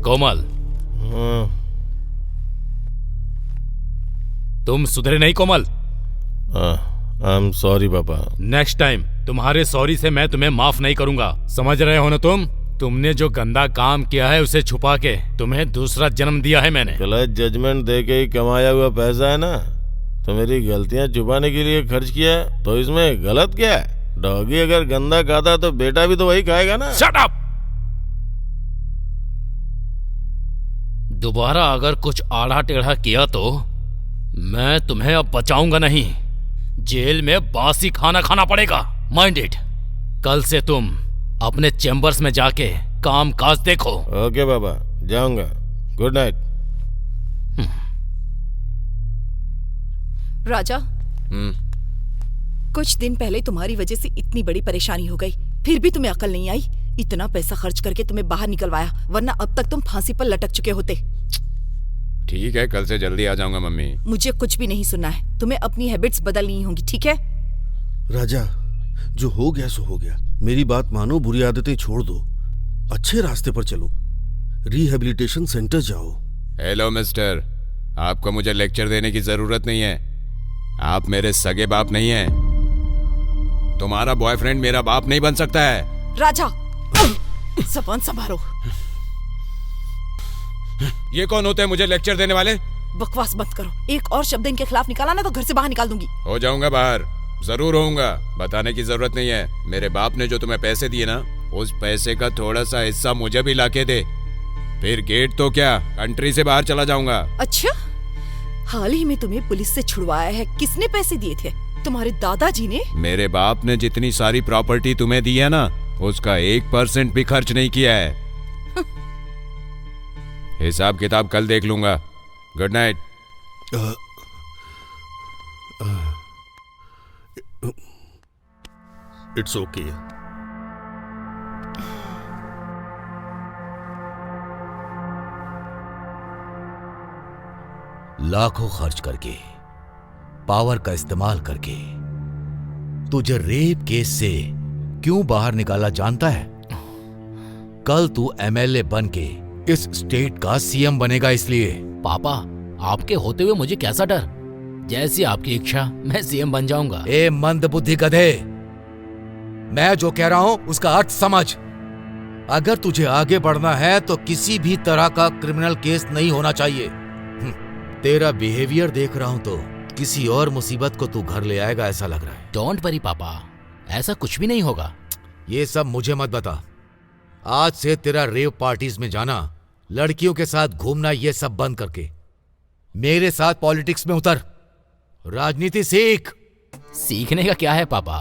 कोमल, तुम सुधरे नहीं कोमल। आई एम सॉरी पापा। नेक्स्ट टाइम तुम्हारे सॉरी से मैं तुम्हें माफ नहीं करूंगा, समझ रहे हो ना तुम? तुमने जो गंदा काम किया है उसे छुपा के तुम्हें दूसरा जन्म दिया है मैंने। गलत जजमेंट दे के ही कमाया हुआ पैसा है ना, तो मेरी गलतियां छुपाने के लिए खर्च किया है, तो इसमें गलत क्या है? डॉगी अगर गंदा खाता तो बेटा भी तो वही खाएगा ना। Shut up! दोबारा अगर कुछ आड़ा टेढ़ा किया तो मैं तुम्हें अब बचाऊंगा नहीं। जेल में बासी खाना खाना पड़ेगा। Mind it. कल से तुम अपने चेम्बर्स में जाके काम काज देखो। ओके बाबा, जाऊंगा। Good night. राजा, कुछ दिन पहले तुम्हारी वजह से इतनी बड़ी परेशानी हो गई, फिर भी तुम्हें अकल नहीं आई। इतना पैसा खर्च करके तुम्हें बाहर निकलवाया, वरना अब तक तुम फांसी पर लटक चुके होते। ठीक है, कल से जल्दी आ जाऊंगा मम्मी। मुझे कुछ भी नहीं सुनना है। तुम्हें अपनी हैबिट्स बदलनी होंगी, ठीक है? राजा, जो हो गया सो हो गया। मेरी बात मानो, बुरी आदतें छोड़ दो, अच्छे रास्ते पर चलो, रिहेबिलिटेशन सेंटर जाओ। हेलो मिस्टर, आपको मुझे लेक्चर देने की जरूरत नहीं है। आप मेरे सगे बाप नहीं हैं। तुम्हारा बॉयफ्रेंड मेरा बाप नहीं बन सकता है। राजा, ज़बान संभालो। ये कौन होते हैं मुझे लेक्चर देने वाले? बकवास बंद करो। एक और शब्द इनके खिलाफ निकाला ना तो घर से बाहर निकाल दूंगी। हो जाऊंगा बाहर, जरूर होऊंगा। बताने की जरूरत नहीं है। मेरे बाप ने जो तुम्हें पैसे दिए ना, उस पैसे का थोड़ा सा हिस्सा मुझे भी लाके दे, फिर गेट तो क्या, कंट्री से बाहर चला जाऊंगा। अच्छा, हाल ही में तुम्हें पुलिस से छुड़वाया है। किसने पैसे दिए थे? तुम्हारे दादाजी ने? मेरे बाप ने जितनी सारी प्रॉपर्टी तुम्हें दी है ना, उसका 1% भी खर्च नहीं किया है। हिसाब किताब कल देख लूंगा। Good night. It's okay. लाखों खर्च करके, पावर का इस्तेमाल करके तुझे रेप केस से क्यों बाहर निकाला जानता है? कल तू एमएलए बन के इस स्टेट का सीएम बनेगा, इसलिए। पापा, आपके होते हुए मुझे कैसा डर? जैसी आपकी इच्छा, मैं सीएम बन जाऊंगा। ए मंदबुद्धि गधे, मैं जो कह रहा हूं उसका अर्थ समझ। अगर तुझे आगे बढ़ना है तो किसी भी तरह का क्रिमिनल केस नहीं होना चाहिए। तेरा बिहेवियर देख रहा हूं तो किसी और मुसीबत को तू घर ले आएगा ऐसा लग रहा है। डोंट वरी पापा, ऐसा कुछ भी नहीं होगा। ये सब मुझे मत बता। आज से तेरा रेव पार्टीज में जाना, लड़कियों के साथ घूमना, ये सब बंद करके मेरे साथ पॉलिटिक्स में उतर, राजनीति सीख। सीखने का क्या है पापा?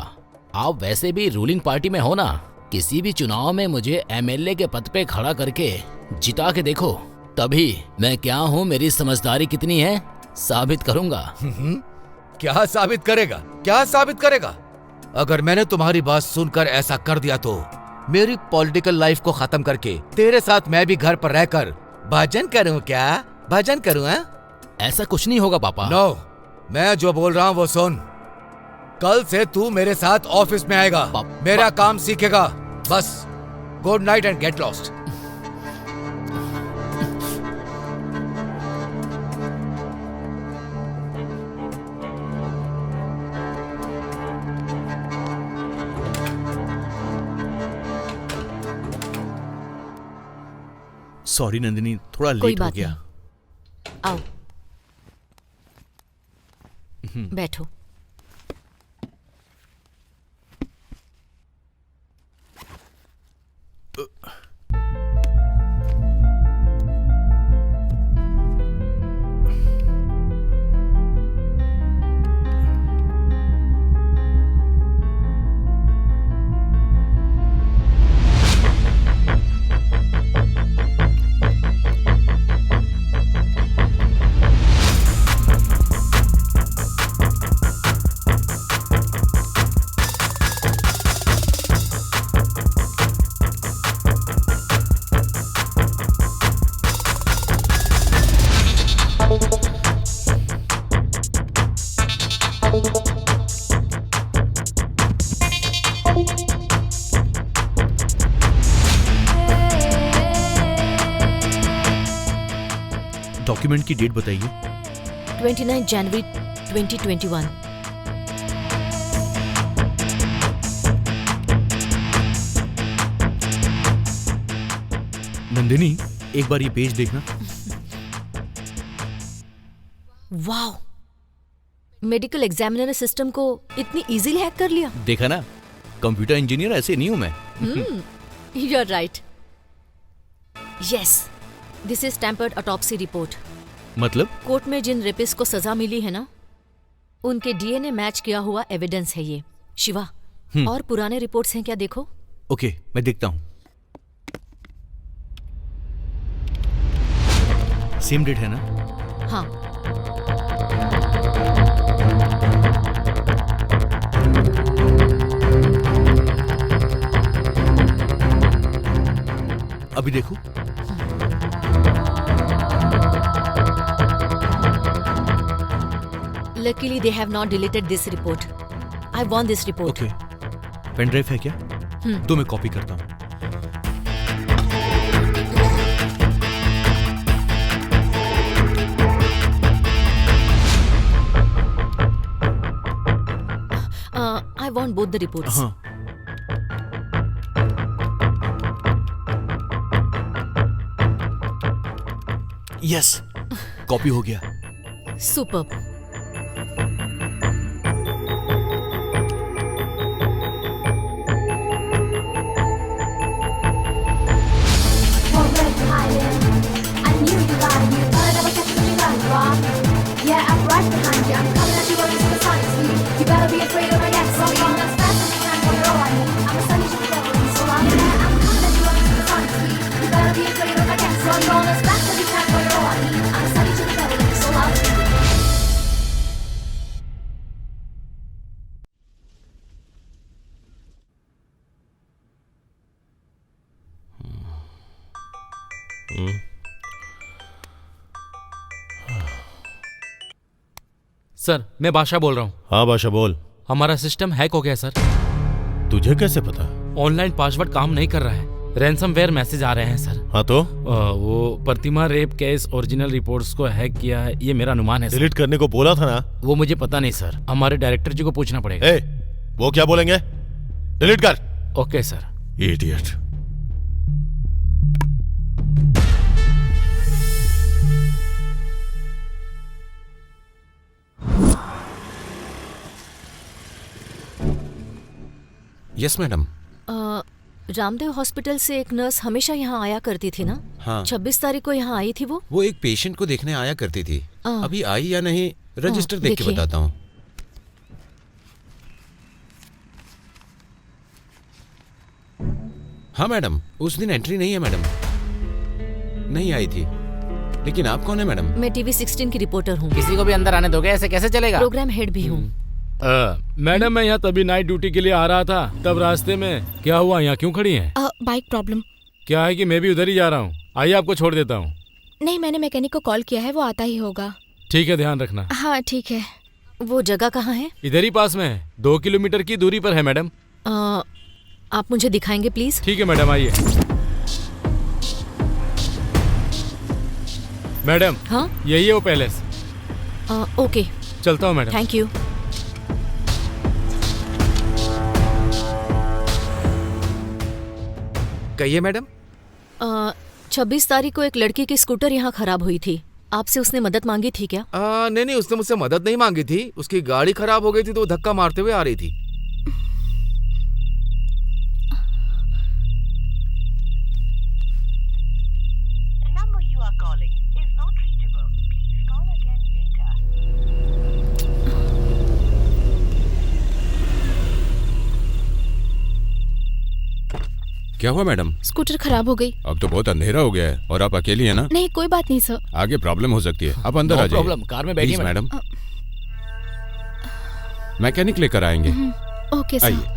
आप वैसे भी रूलिंग पार्टी में हो ना। किसी भी चुनाव में मुझे एमएलए के पद पे खड़ा करके जिता के देखो, तभी मैं क्या हूँ, मेरी समझदारी कितनी है, साबित करूंगा। क्या साबित करेगा? क्या साबित करेगा? अगर मैंने तुम्हारी बात सुनकर ऐसा कर दिया तो मेरी पॉलिटिकल लाइफ को खत्म करके तेरे साथ मैं भी घर पर रहकर भजन करूं। क्या भजन करूं? ऐसा कुछ नहीं होगा पापा। नो, मैं जो बोल रहा हूं वो सुन। कल से तू मेरे साथ ऑफिस में आएगा, मेरा काम सीखेगा। बस good night and get lost. Sorry Nandini, थोड़ा कोई लेट हो बात गया। नहीं। आओ, बैठो। डॉक्यूमेंट की डेट बताइए। 29 जनवरी 2021। नंदिनी, एक बार ये पेज देखना। वाओ, मेडिकल एग्जामिनर ने सिस्टम को इतनी इजीली हैक कर लिया। देखा ना, कंप्यूटर इंजीनियर ऐसे नहीं हूं मैं। You are right. Yes, this is tampered autopsy report. मतलब? कोर्ट में जिन रेपिस्ट को सजा मिली है ना, उनके डीएनए मैच किया हुआ एविडेंस है ये। शिवा, और पुराने रिपोर्ट्स हैं क्या, देखो। ओके, मैं देखता हूँ। सेम डेट है ना? हाँ। अभी देखो। Luckily they have not deleted this report. I want this report. Okay, pen drive है क्या? तो मैं कॉपी करता हूँ। I want both the reports. हाँ। यस, कॉपी हो गया। Superb. Yeah, I'm right behind you. I'm coming at you on the supersonic speed. You better be afraid of my gas. So I'm as fast as you can for your all I need. I'm a sunny to the devil. So I'm coming at you on the supersonic speed. You better be afraid of my gas. So I'm going as fast as you can for your all I need. I'm a sunny to the devil. So I'm sir, मैं बादशाह बोल रहा हूँ। हाँ बादशाह बोल। हमारा system hack हो गया सर। तुझे कैसे पता? ऑनलाइन पासवर्ड काम नहीं कर रहा है, रैंसमवेयर मैसेज आ रहे हैं सर। हाँ तो? वो प्रतिमा रेप केस ओरिजिनल रिपोर्ट्स को हैक किया है, ये मेरा अनुमान है। डिलीट करने को बोला था ना? वो मुझे पता नहीं सर, हमारे डायरेक्टर जी को पूछना पड़ेगा। वो क्या बोलेंगे? डिलीट कर। Okay sir. Idiot. Yes madam. Ramdev hospital से एक नर्स हमेशा यहाँ आया करती थी ना? हाँ। 26 तारीख को यहाँ आई थी वो एक पेशेंट को देखने आया करती थी। अभी आई या नहीं रजिस्टर देख के बताता हूँ। हाँ मैडम, उस दिन एंट्री नहीं है मैडम, नहीं आई थी। लेकिन आप कौन है मैडम? मैं टीवी 16 की रिपोर्टर हूँ। किसी को भी अंदर आने दोगे? ऐसे कैसे चलेगा? प्रोग्राम हेड भी हूँ। मैडम, मैं यहाँ तभी नाइट ड्यूटी के लिए आ रहा था, तब रास्ते में क्या हुआ? यहाँ क्यों खड़ी हैं? Bike problem. क्या है कि मैं भी उधर ही जा रहा हूँ, आइए आपको छोड़ देता हूँ। नहीं, मैंने मैकेनिक को कॉल किया है, वो आता ही होगा। ठीक है, ध्यान रखना। हाँ ठीक है। वो जगह कहाँ है? इधर ही पास में है, 2 किलोमीटर की दूरी पर है मैडम। आप मुझे दिखाएंगे प्लीज? ठीक है मैडम, आइए। मैडम, हाँ यही है वो पैलेस। ओके, चलता हूँ मैडम। Thank you. कहिए मैडम। 26 तारीख को एक लड़की की स्कूटर यहाँ खराब हुई थी, आपसे उसने मदद मांगी थी क्या? नहीं, उसने मुझसे मदद नहीं मांगी थी। उसकी गाड़ी खराब हो गई थी तो वो धक्का मारते हुए आ रही थी। क्या हुआ मैडम? स्कूटर खराब हो गई। अब तो बहुत अंधेरा हो गया है और आप अकेली है ना? नहीं, कोई बात नहीं सर। आगे प्रॉब्लम हो सकती है, आप अंदर आ जाइए। प्रॉब्लम, कार में बैठिए मैडम। मैकेनिक लेकर आएंगे। Okay sir. आइए।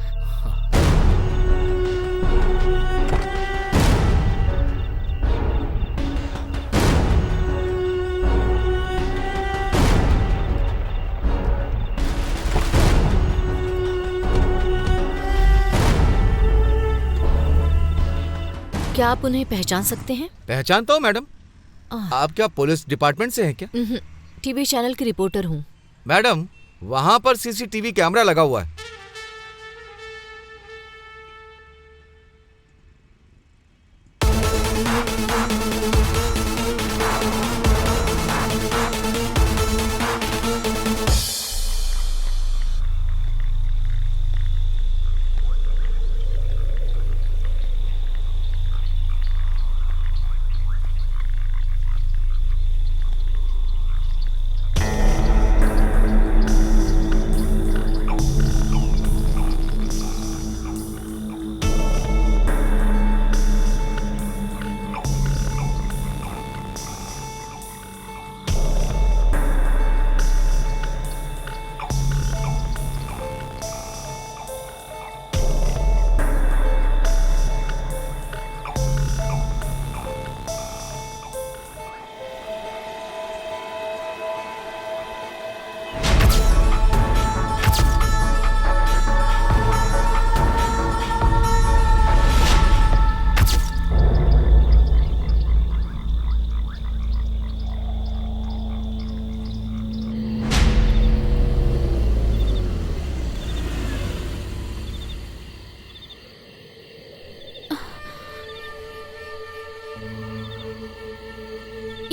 क्या आप उन्हें पहचान सकते हैं? पहचानता हूँ मैडम। आप क्या पुलिस डिपार्टमेंट से हैं क्या? टीवी चैनल की रिपोर्टर हूँ। मैडम, वहाँ पर सीसीटीवी कैमरा लगा हुआ है।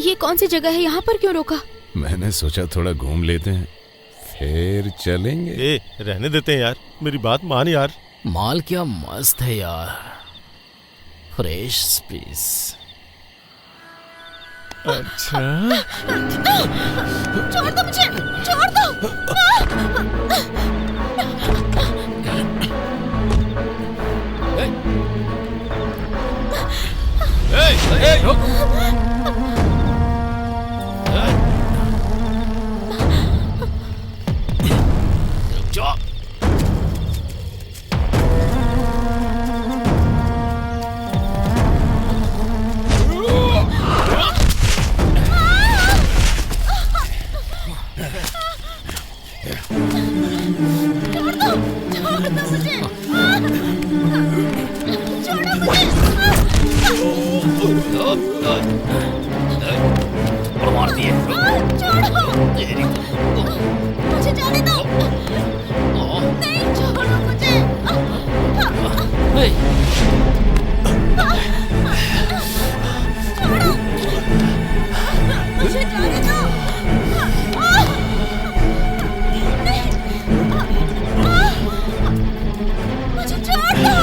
ये कौन सी जगह है? यहाँ पर क्यों रोका? मैंने सोचा थोड़ा घूम लेते हैं, फिर चलेंगे। ए, रहने देते हैं यार, मेरी बात मान यार। माल क्या मस्त है यार, फ्रेश पीस। अच्छा, छोड़ दो मुझे, छोड़ दो। मार दिए। मुझे जाने दो। नहीं, छोड़ो मुझे। छोड़ो, मुझे जाने दो। मुझे छोड़ दो।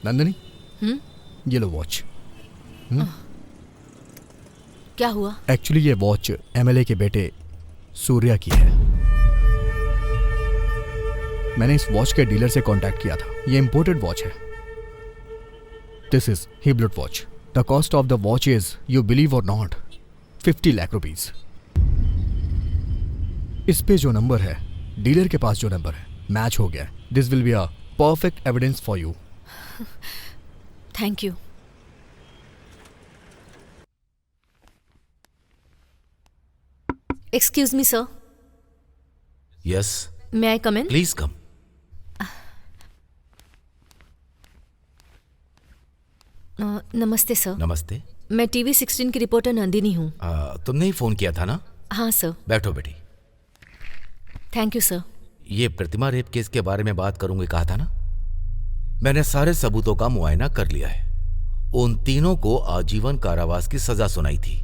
नंदिनी, ये लो वॉच। क्या हुआ? एक्चुअली ये वॉच एमएलए के बेटे सूर्या की है। मैंने इस वॉच के डीलर से कांटेक्ट किया था। ये इंपोर्टेड वॉच है। This is Hublot watch. The cost of the watch is, you believe or not, 50 lakh rupees. इस पे जो नंबर है, डीलर के पास जो नंबर है, मैच हो गया। This will be a perfect evidence for you. Thank you. Excuse me sir. Yes, may I come in? Please come. नमस्ते सर। नमस्ते। मैं टीवी 16 की रिपोर्टर नंदिनी हूँ। तुमने ही फोन किया था ना? हाँ सर। बैठो बेटी। Thank you sir. ये प्रतिमा रेप केस के बारे में बात करूंगी कहा था ना? मैंने सारे सबूतों का मुआयना कर लिया है। उन तीनों को आजीवन कारावास की सजा सुनाई थी।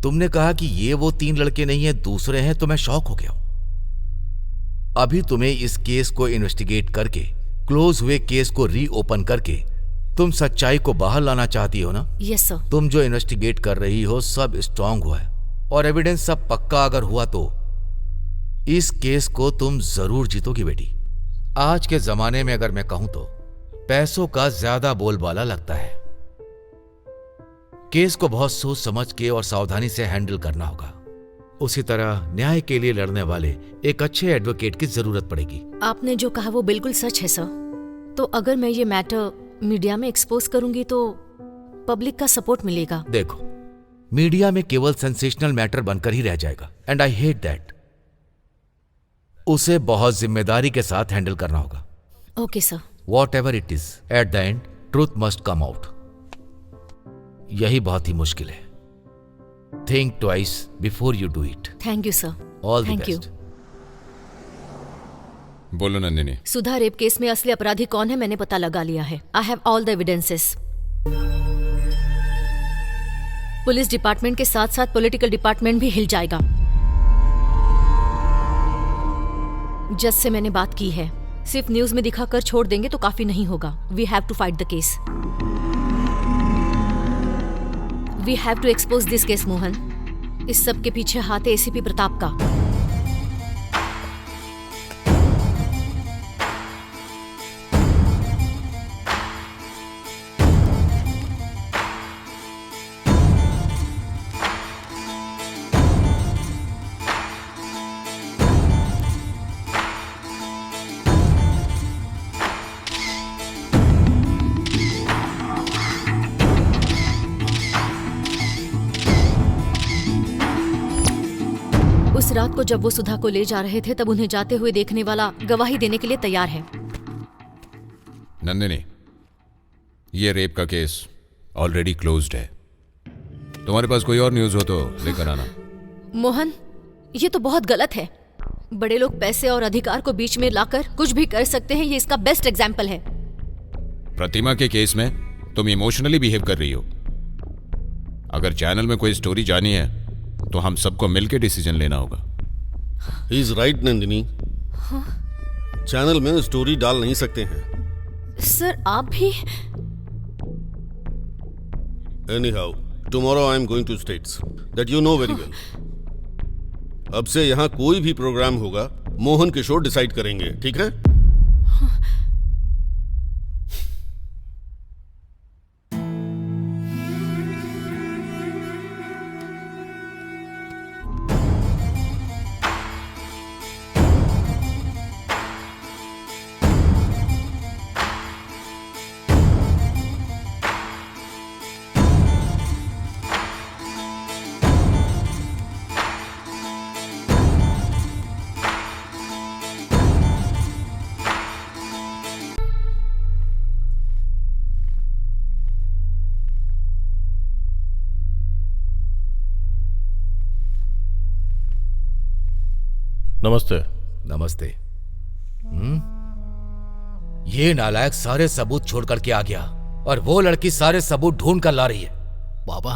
तुमने कहा कि ये वो 3 लड़के नहीं है, दूसरे हैं, तो मैं शॉक हो गया हूं। अभी तुम्हें इस केस को इन्वेस्टिगेट करके, क्लोज हुए केस को रीओपन करके तुम सच्चाई को बाहर लाना चाहती हो ना? Yes sir. तुम जो इन्वेस्टिगेट कर रही हो सब स्ट्रांग हुआ है और एविडेंस सब पक्का अगर हुआ तो इस केस को तुम जरूर जीतोगी बेटी। आज के जमाने में अगर मैं कहूं तो पैसों का ज्यादा बोलबाला लगता है। केस को बहुत सोच समझ के और सावधानी से हैंडल करना होगा। उसी तरह न्याय के लिए लड़ने वाले एक अच्छे एडवोकेट की जरूरत पड़ेगी। आपने जो कहा वो बिल्कुल सच है सर। तो अगर मैं ये मैटर मीडिया में एक्सपोज करूंगी तो पब्लिक का सपोर्ट मिलेगा। देखो, मीडिया में केवल सेंसेशनल मैटर बनकर ही रह जाएगा, एंड आई हेट दैट। उसे बहुत जिम्मेदारी के साथ हैंडल करना होगा। Okay sir. What ever it is, at the end truth must come out. यही बहुत ही मुश्किल है। Think twice before you do it. Thank you sir. All the thank you. Best. बोलो नंदिनी। सुधा रेप केस में असली अपराधी कौन है मैंने पता लगा लिया है। I have all the evidences. Police department के साथ साथ पॉलिटिकल डिपार्टमेंट भी हिल जाएगा। जज से मैंने बात की है। सिर्फ न्यूज में दिखाकर छोड़ देंगे तो काफी नहीं होगा। We have to fight the case. We have to expose this case Mohan. इस सब के पीछे हाथ है एसीपी प्रताप का। उस रात को जब वो सुधा को ले जा रहे थे तब उन्हें जाते हुए देखने वाला गवाही देने के लिए तैयार है। नंदिनी, ये रेप का केस ऑलरेडी क्लोज्ड है। तुम्हारे पास कोई और न्यूज़ हो तो लेकर आना। मोहन, ये तो बहुत गलत है। बड़े लोग पैसे और अधिकार को बीच में लाकर कुछ भी कर सकते हैं। ये इसका बेस्ट एग्जाम्पल है। प्रतिमा के केस में तुम इमोशनली बिहेव कर रही हो। अगर चैनल में कोई स्टोरी जानी है तो हम सबको मिलकर डिसीजन लेना होगा। He is right Nandini. Channel में स्टोरी डाल नहीं सकते हैं। सर आप भी। Anyhow, tomorrow I am going to States, that you know very well. अब से यहाँ कोई भी प्रोग्राम होगा मोहन किशोर डिसाइड करेंगे, ठीक है? नमस्ते। नमस्ते। ये नालायक सारे सबूत छोड़ करके आ गया और वो लड़की सारे सबूत ढूंढ कर ला रही है। बाबा,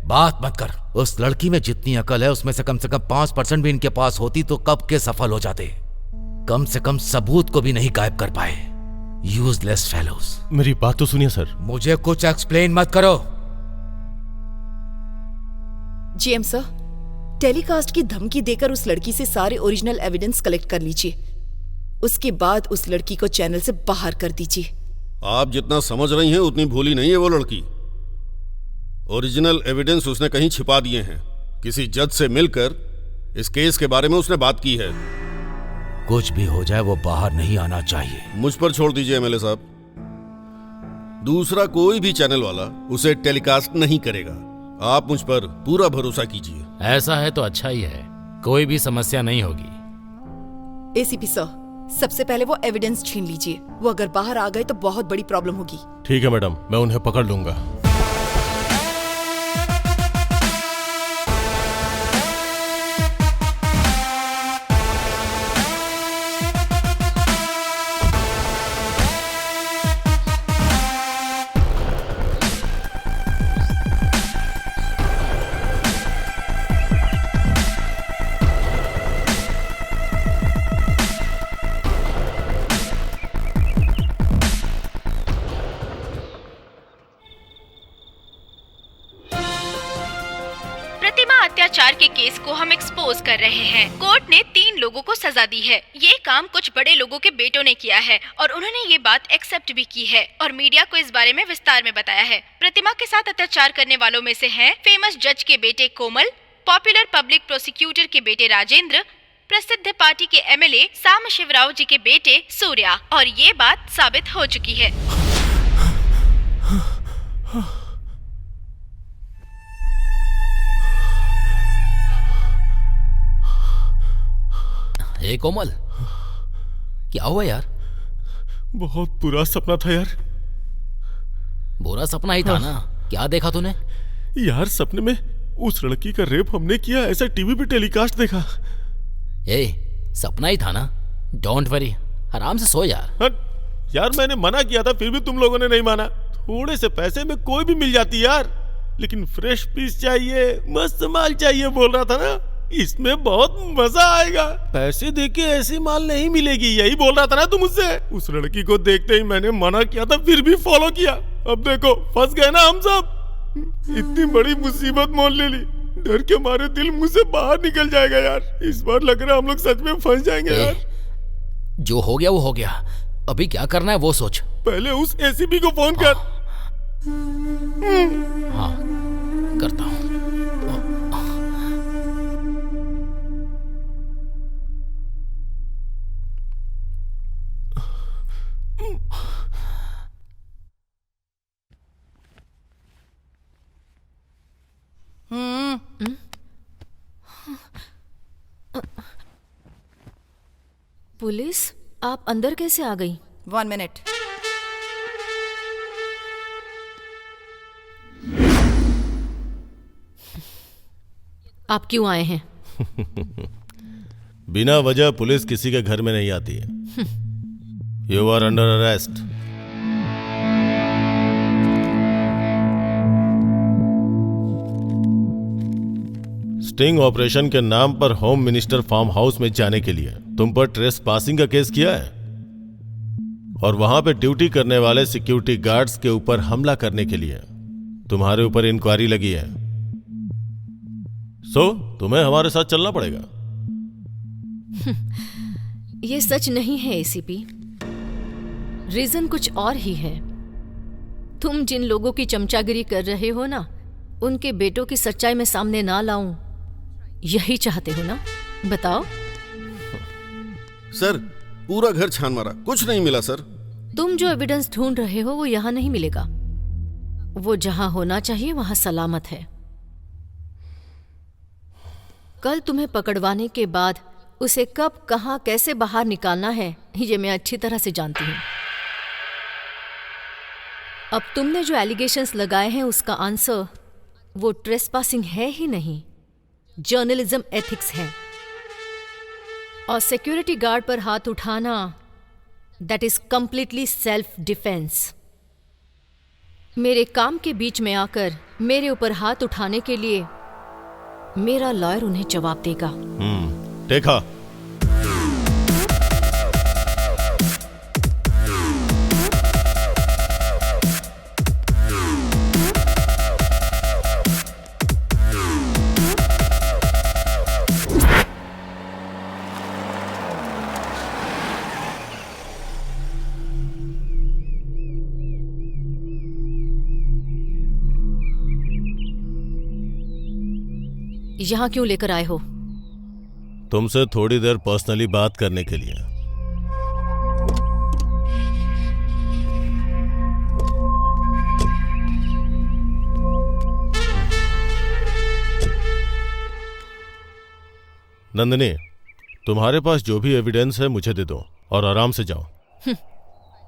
बात मत कर। उस लड़की में जितनी अकल है उसमें से कम 5% भी इनके पास होती तो कब के सफल हो जाते। कम से कम सबूत को भी नहीं गायब कर पाए। Useless fellows. मेरी बात तो सुनिए सर। मुझे कुछ एक्सप्लेन मत करो। जीएम सर, टेलीकास्ट की धमकी देकर उस लड़की से सारे ओरिजिनल एविडेंस कलेक्ट कर लीजिए। उसके बाद उस लड़की को चैनल से बाहर कर दीजिए। आप जितना समझ रही हैं उतनी भोली नहीं है वो लड़की। ओरिजिनल एविडेंस उसने कहीं छिपा दिए हैं। किसी जज से मिलकर इस केस के बारे में उसने बात की है। कुछ भी हो जाए वो बाहर नहीं आना चाहिए। मुझ पर छोड़ दीजिए एमएलए साहब। दूसरा कोई भी चैनल वाला उसे टेलीकास्ट नहीं करेगा। आप मुझ पर पूरा भरोसा कीजिए। ऐसा है तो अच्छा ही है। कोई भी समस्या नहीं होगी। एसीपी सर, सबसे पहले वो एविडेंस छीन लीजिए। वो अगर बाहर आ गए तो बहुत बड़ी प्रॉब्लम होगी। ठीक है मैडम, मैं उन्हें पकड़ लूंगा। प्रतिमा अत्याचार के केस को हम एक्सपोज कर रहे हैं। कोर्ट ने 3 लोगों को सजा दी है। ये काम कुछ बड़े लोगों के बेटों ने किया है और उन्होंने ये बात एक्सेप्ट भी की है और मीडिया को इस बारे में विस्तार में बताया है। प्रतिमा के साथ अत्याचार करने वालों में से हैं फेमस जज के बेटे कोमल, पॉपुलर पब्लिक प्रोसिक्यूटर के बेटे राजेंद्र, प्रसिद्ध पार्टी के एमएलए साम शिवराव जी के बेटे सूर्या, और ये बात साबित हो चुकी है। हे कोमल, क्या हुआ यार? बहुत बुरा सपना था यार। बुरा सपना ही था ना? क्या देखा तूने? यार सपने में उस लड़की का रेप हमने किया ऐसा टीवी पे टेलीकास्ट देखा। सपना ही था ना? डोंट वरी, आराम से सो यार। यार मैंने मना किया था फिर भी तुम लोगों ने नहीं माना। थोड़े से पैसे में कोई भी मिल जाती यार, लेकिन फ्रेश पीस चाहिए, मस्त माल चाहिए बोल रहा था ना। इसमें बहुत मजा आएगा। पैसे देके ऐसी माल नहीं मिलेगी, यही बोल रहा था ना तुम मुझसे। उस लड़की को देखते ही मैंने मना किया था फिर भी फॉलो किया। अब देखो फंस गए ना हम सब। इतनी बड़ी मुसीबत मोल ले ली, डर के मारे दिल मुंह से बाहर निकल जाएगा यार। इस बार लग रहा है हम लोग सच में फंस जाएंगे यार। जो हो गया वो हो गया, अभी क्या करना है वो सोच। पहले उस एसीपी को फोन कर। हाँ करता हूँ। पुलिस, आप अंदर कैसे आ गई? 1 मिनट। आप क्यों आए हैं? बिना वजह पुलिस किसी के घर में नहीं आती है। You are under arrest. Sting operation के नाम पर होम मिनिस्टर फार्म हाउस में जाने के लिए तुम पर ट्रेस पासिंग का केस किया है और वहां पे ड्यूटी करने वाले सिक्योरिटी गार्ड्स के ऊपर हमला करने के लिए तुम्हारे ऊपर इंक्वायरी लगी है। सो तुम्हें हमारे साथ चलना पड़ेगा। ये सच नहीं है एसीपी, रीजन कुछ और ही है। तुम जिन लोगों की चमचागिरी कर रहे हो ना, उनके बेटों की सच्चाई में सामने ना लाऊं, यही चाहते हो ना? बताओ। सर पूरा घर छान मारा, कुछ नहीं मिला सर। तुम जो एविडेंस ढूंढ रहे हो वो यहाँ नहीं मिलेगा। वो जहां होना चाहिए वहां सलामत है। कल तुम्हें पकड़वाने के बाद उसे कब, कहां, कैसे बाहर निकालना है ये मैं अच्छी तरह से जानती हूँ। अब तुमने जो एलिगेशंस लगाए हैं उसका आंसर वो ट्रेसपासिंग है ही नहीं, जर्नलिज्म एथिक्स है। और सिक्योरिटी गार्ड पर हाथ उठाना, that is completely self defence. मेरे काम के बीच में आकर मेरे ऊपर हाथ उठाने के लिए मेरा लॉयर उन्हें जवाब देगा। देखा। यहाँ क्यों लेकर आए हो? तुमसे थोड़ी देर पर्सनली बात करने के लिए। नंदिनी, तुम्हारे पास जो भी एविडेंस है मुझे दे दो और आराम से जाओ।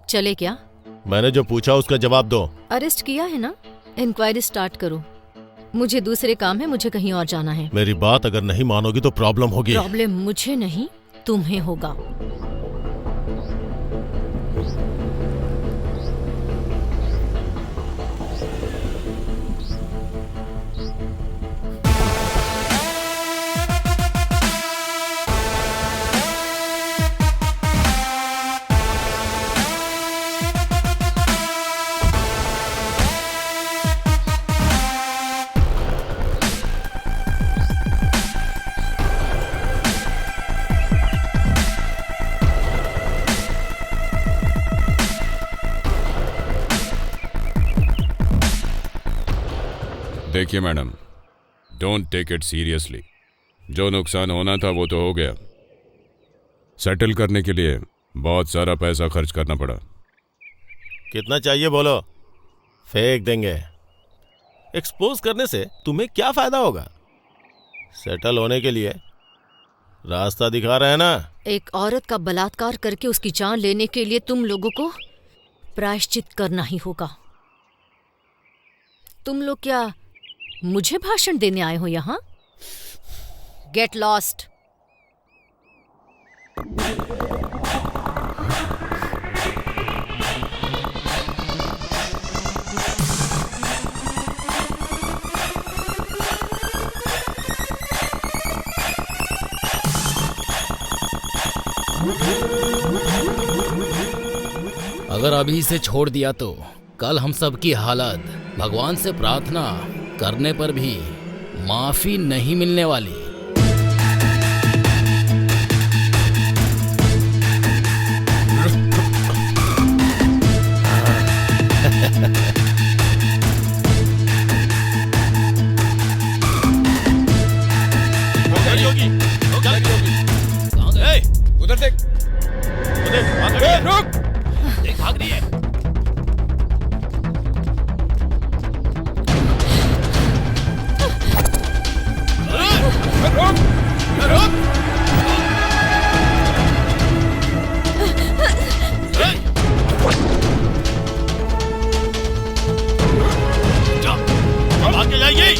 चले क्या? मैंने जो पूछा उसका जवाब दो। अरेस्ट किया है ना, इंक्वायरी स्टार्ट करो। मुझे दूसरे काम है, मुझे कहीं और जाना है। मेरी बात अगर नहीं मानोगी तो प्रॉब्लम होगी। प्रॉब्लम मुझे नहीं, तुम्हें होगा। देखिए madam, don't take it seriously. जो नुकसान होना था वो तो हो गया। सेटल करने के लिए बहुत सारा पैसा खर्च करना पड़ा। कितना चाहिए बोलो, फेंक देंगे। एक्सपोज करने से तुम्हें क्या फायदा होगा? सेटल होने के लिए रास्ता दिखा रहे हैं ना। एक औरत का बलात्कार करके उसकी जान लेने के लिए तुम लोगों को प्रायश्चित करना ही होगा। तुम लोग क्या मुझे भाषण देने आए हो यहाँ? Get lost. अगर अभी इसे छोड़ दिया तो कल हम सब की हालत भगवान से प्रार्थना करने पर भी माफी नहीं मिलने वाली। उधर देख, रुक! देख भाग रही है। आगे जाइए।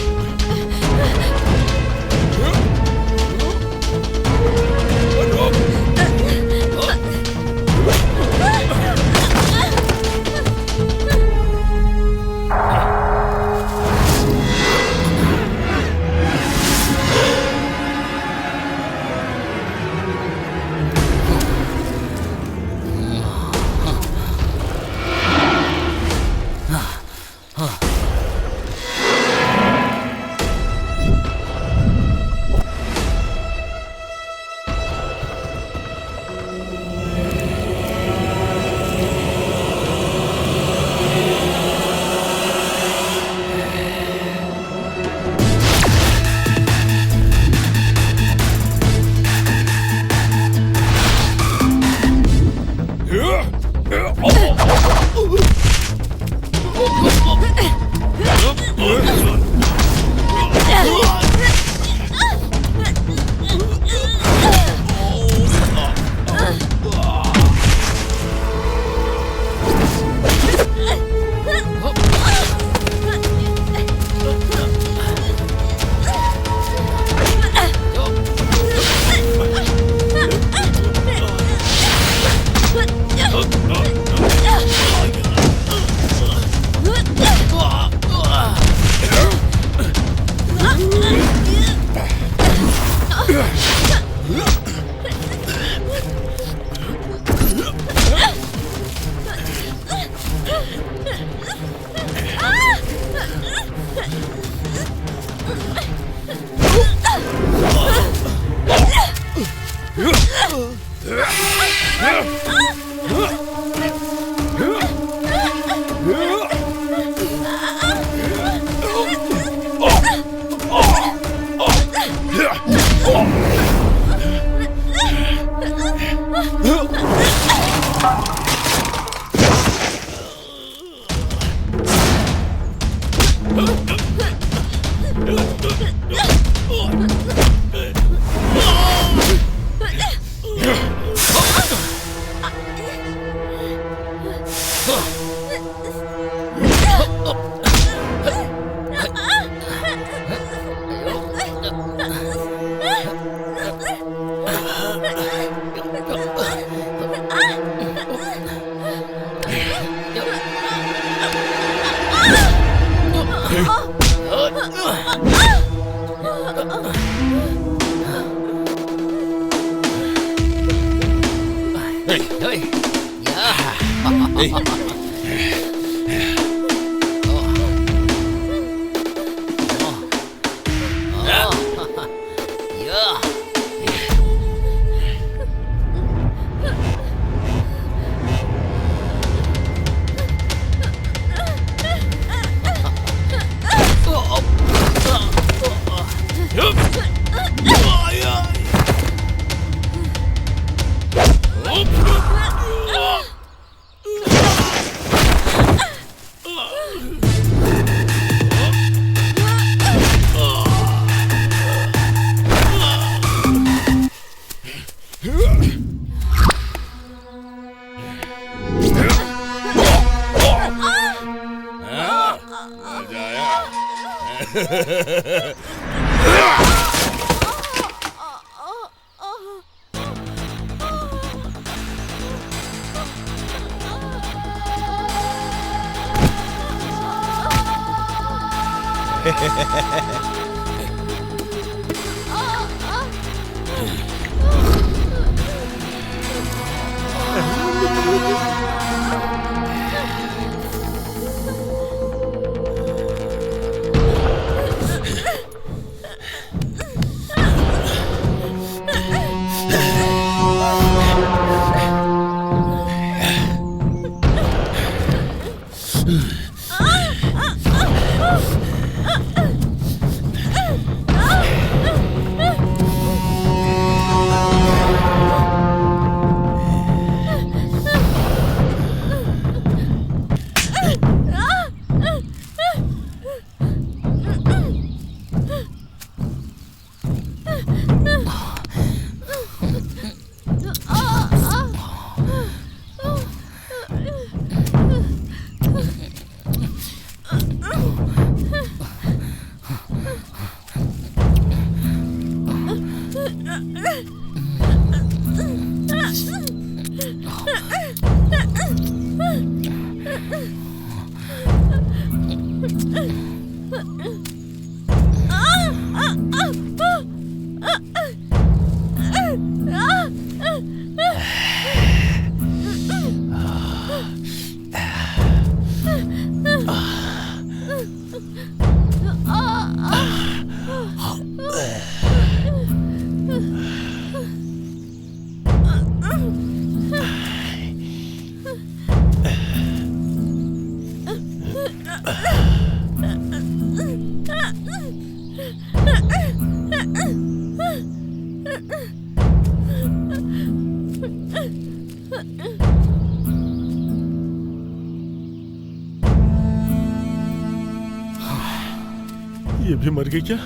ये भी मर गई क्या?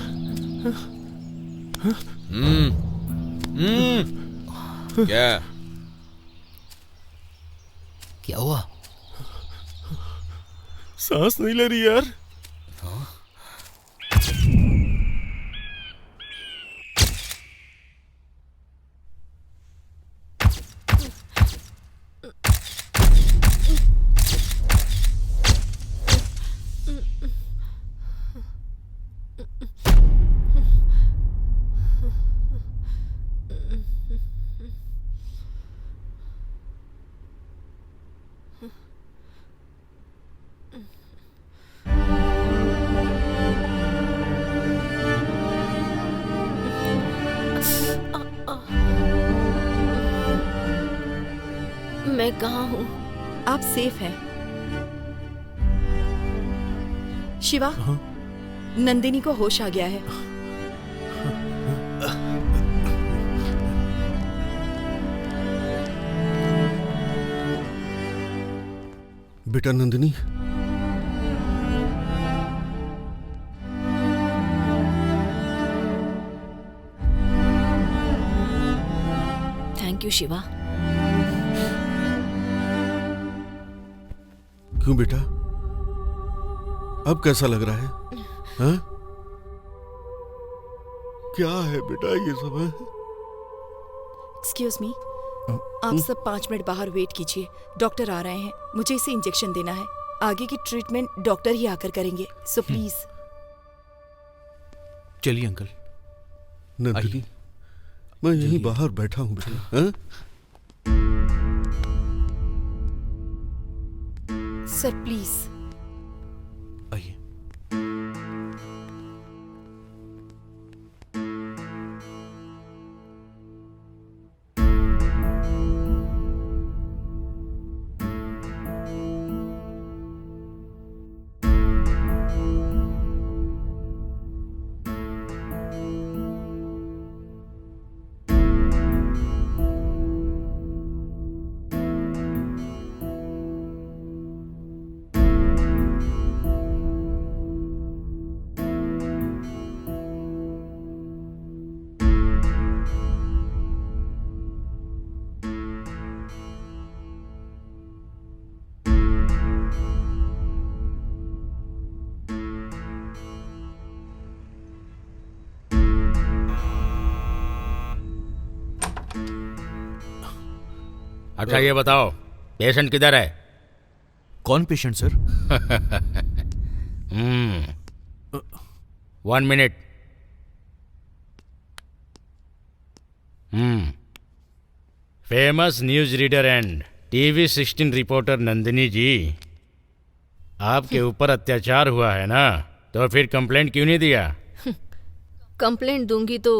क्या क्या हुआ? सांस नहीं ले रही यार। मैं कहाँ हूँ? आप सेफ हैं। शिवा, नंदिनी को होश आ गया है। बेटा नंदिनी, थैंक यू शिवा। क्यों बेटा, अब कैसा लग रहा है? हाँ? क्या है बेटा ये सब? एक्सक्यूज मी, आप सब 5 मिनट बाहर वेट कीजिए, डॉक्टर आ रहे हैं। मुझे इसे इंजेक्शन देना है। आगे की ट्रीटमेंट डॉक्टर ही आकर करेंगे, सो प्लीज। चलिए अंकल। नंदिनी, मैं यहीं बाहर बैठा हूँ बेटा। हाँ? Sir please. आइए। अच्छा ये बताओ, पेशेंट किधर है? कौन patient sir? 1 minute. Famous news reader and TV 16 reporter Nandini ji, आपके ऊपर अत्याचार हुआ है ना, तो फिर कंप्लेंट क्यों नहीं दिया? कंप्लेंट दूंगी तो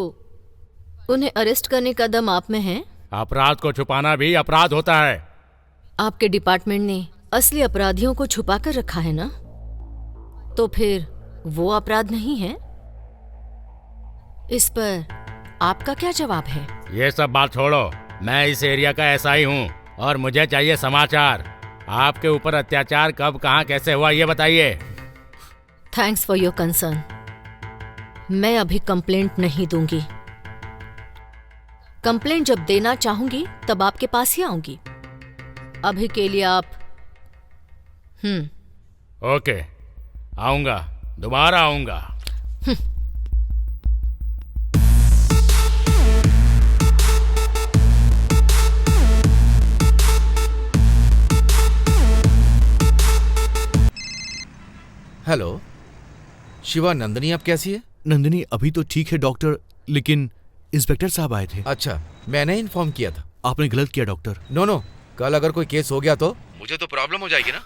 उन्हें अरेस्ट करने का दम आप में है? अपराध को छुपाना भी अपराध होता है। आपके डिपार्टमेंट ने असली अपराधियों को छुपा कर रखा है ना, तो फिर वो अपराध नहीं है? इस पर आपका क्या जवाब है? ये सब बात छोड़ो, मैं इस एरिया का ऐसा ही हूँ और मुझे चाहिए समाचार। आपके ऊपर अत्याचार कब, कहाँ, कैसे हुआ, ये बताइए। Thanks for your concern. मैं अभी कंप्लेंट नहीं दूंगी। कंप्लेंट जब देना चाहूंगी तब आपके पास ही आऊंगी। अभी के लिए आप ओके, आऊंगा, दोबारा आऊंगा। हेलो शिवा, नंदिनी अब कैसी है? नंदिनी अभी तो ठीक है डॉक्टर, लेकिन इंस्पेक्टर साहब आए थे। अच्छा, मैंने इन्फॉर्म किया था। आपने गलत किया डॉक्टर। नो, कल अगर कोई केस हो गया तो मुझे तो प्रॉब्लम हो जाएगी ना।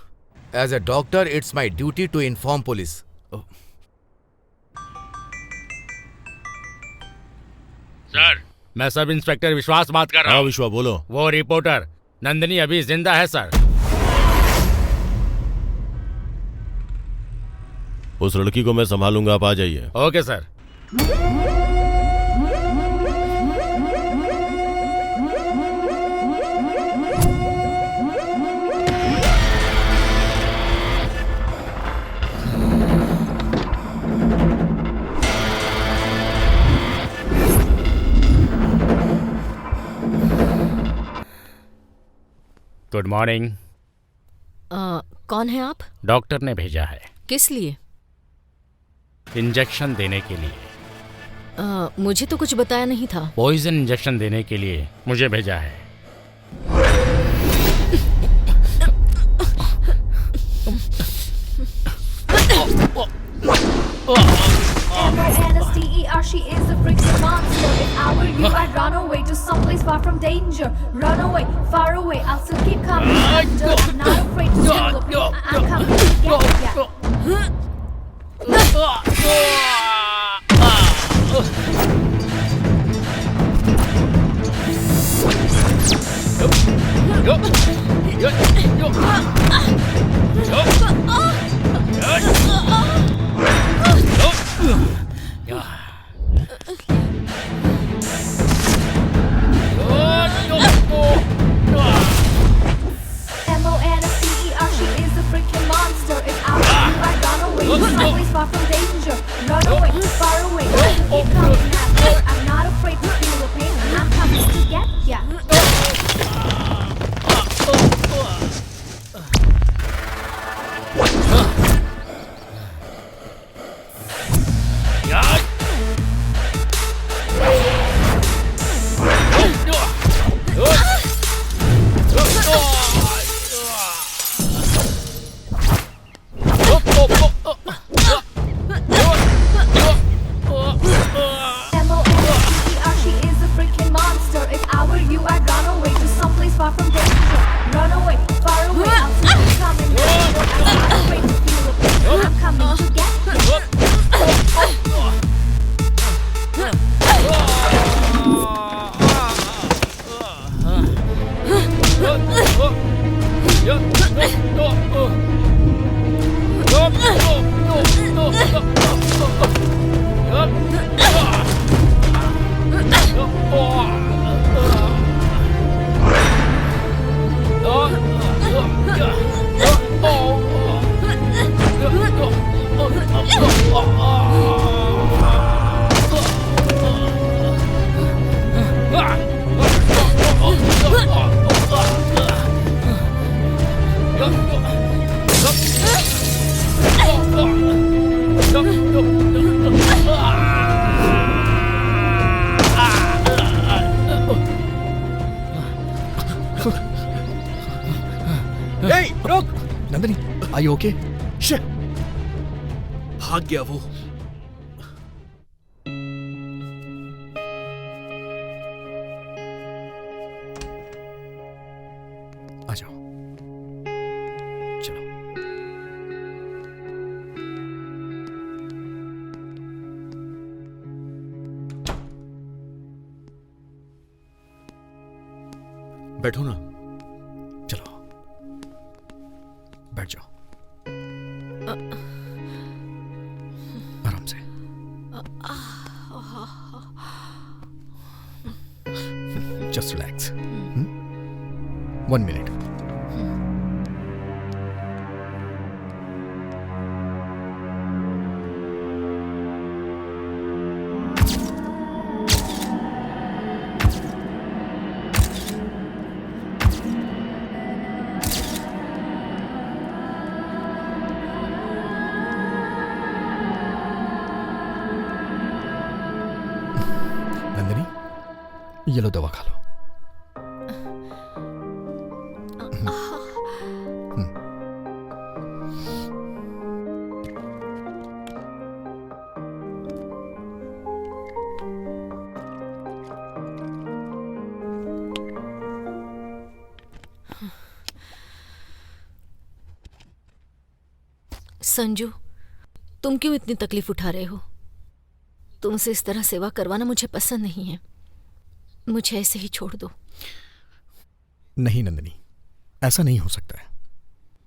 As a doctor it's my duty to inform police. Sir, मैं सब इंस्पेक्टर विश्वास बात कर रहा हूँ। विश्वा बोलो। वो रिपोर्टर नंदिनी अभी जिंदा है सर। उस लड़की को मैं संभालूंगा, आप आ जाइए। Okay sir. Good morning. कौन है आप? डॉक्टर ने भेजा है। किस लिए? इंजेक्शन देने के लिए। मुझे तो कुछ बताया नहीं था। पॉइजन इंजेक्शन देने के लिए मुझे भेजा है। M-O-N-S-T-E-R, she is a freaking monster. If I were you, I'd run away to someplace far from danger. Run away, far away, I'll still keep coming after. I'm not afraid to feel the pain. I'm coming to get ya. M-O-N-S-T-E-R, she is a freaking monster. If I were you, I'd run away to someplace far from danger. Run away, far away, I'll still keep coming after. I'm not afraid to feel the pain. I'm coming to get ya. Are you okay? Shit! भाग गया वो। आ जाओ, चलो। बैठो ना। चलो, बैठ जाओ। आराम से। Just relax. 1 minute. नंदिनी, ये लो, दवा खा लो। संजू, तुम क्यों इतनी तकलीफ उठा रहे हो? तुमसे इस तरह सेवा करवाना मुझे पसंद नहीं है। मुझे ऐसे ही छोड़ दो। नहीं नंदिनी, ऐसा नहीं हो सकता है।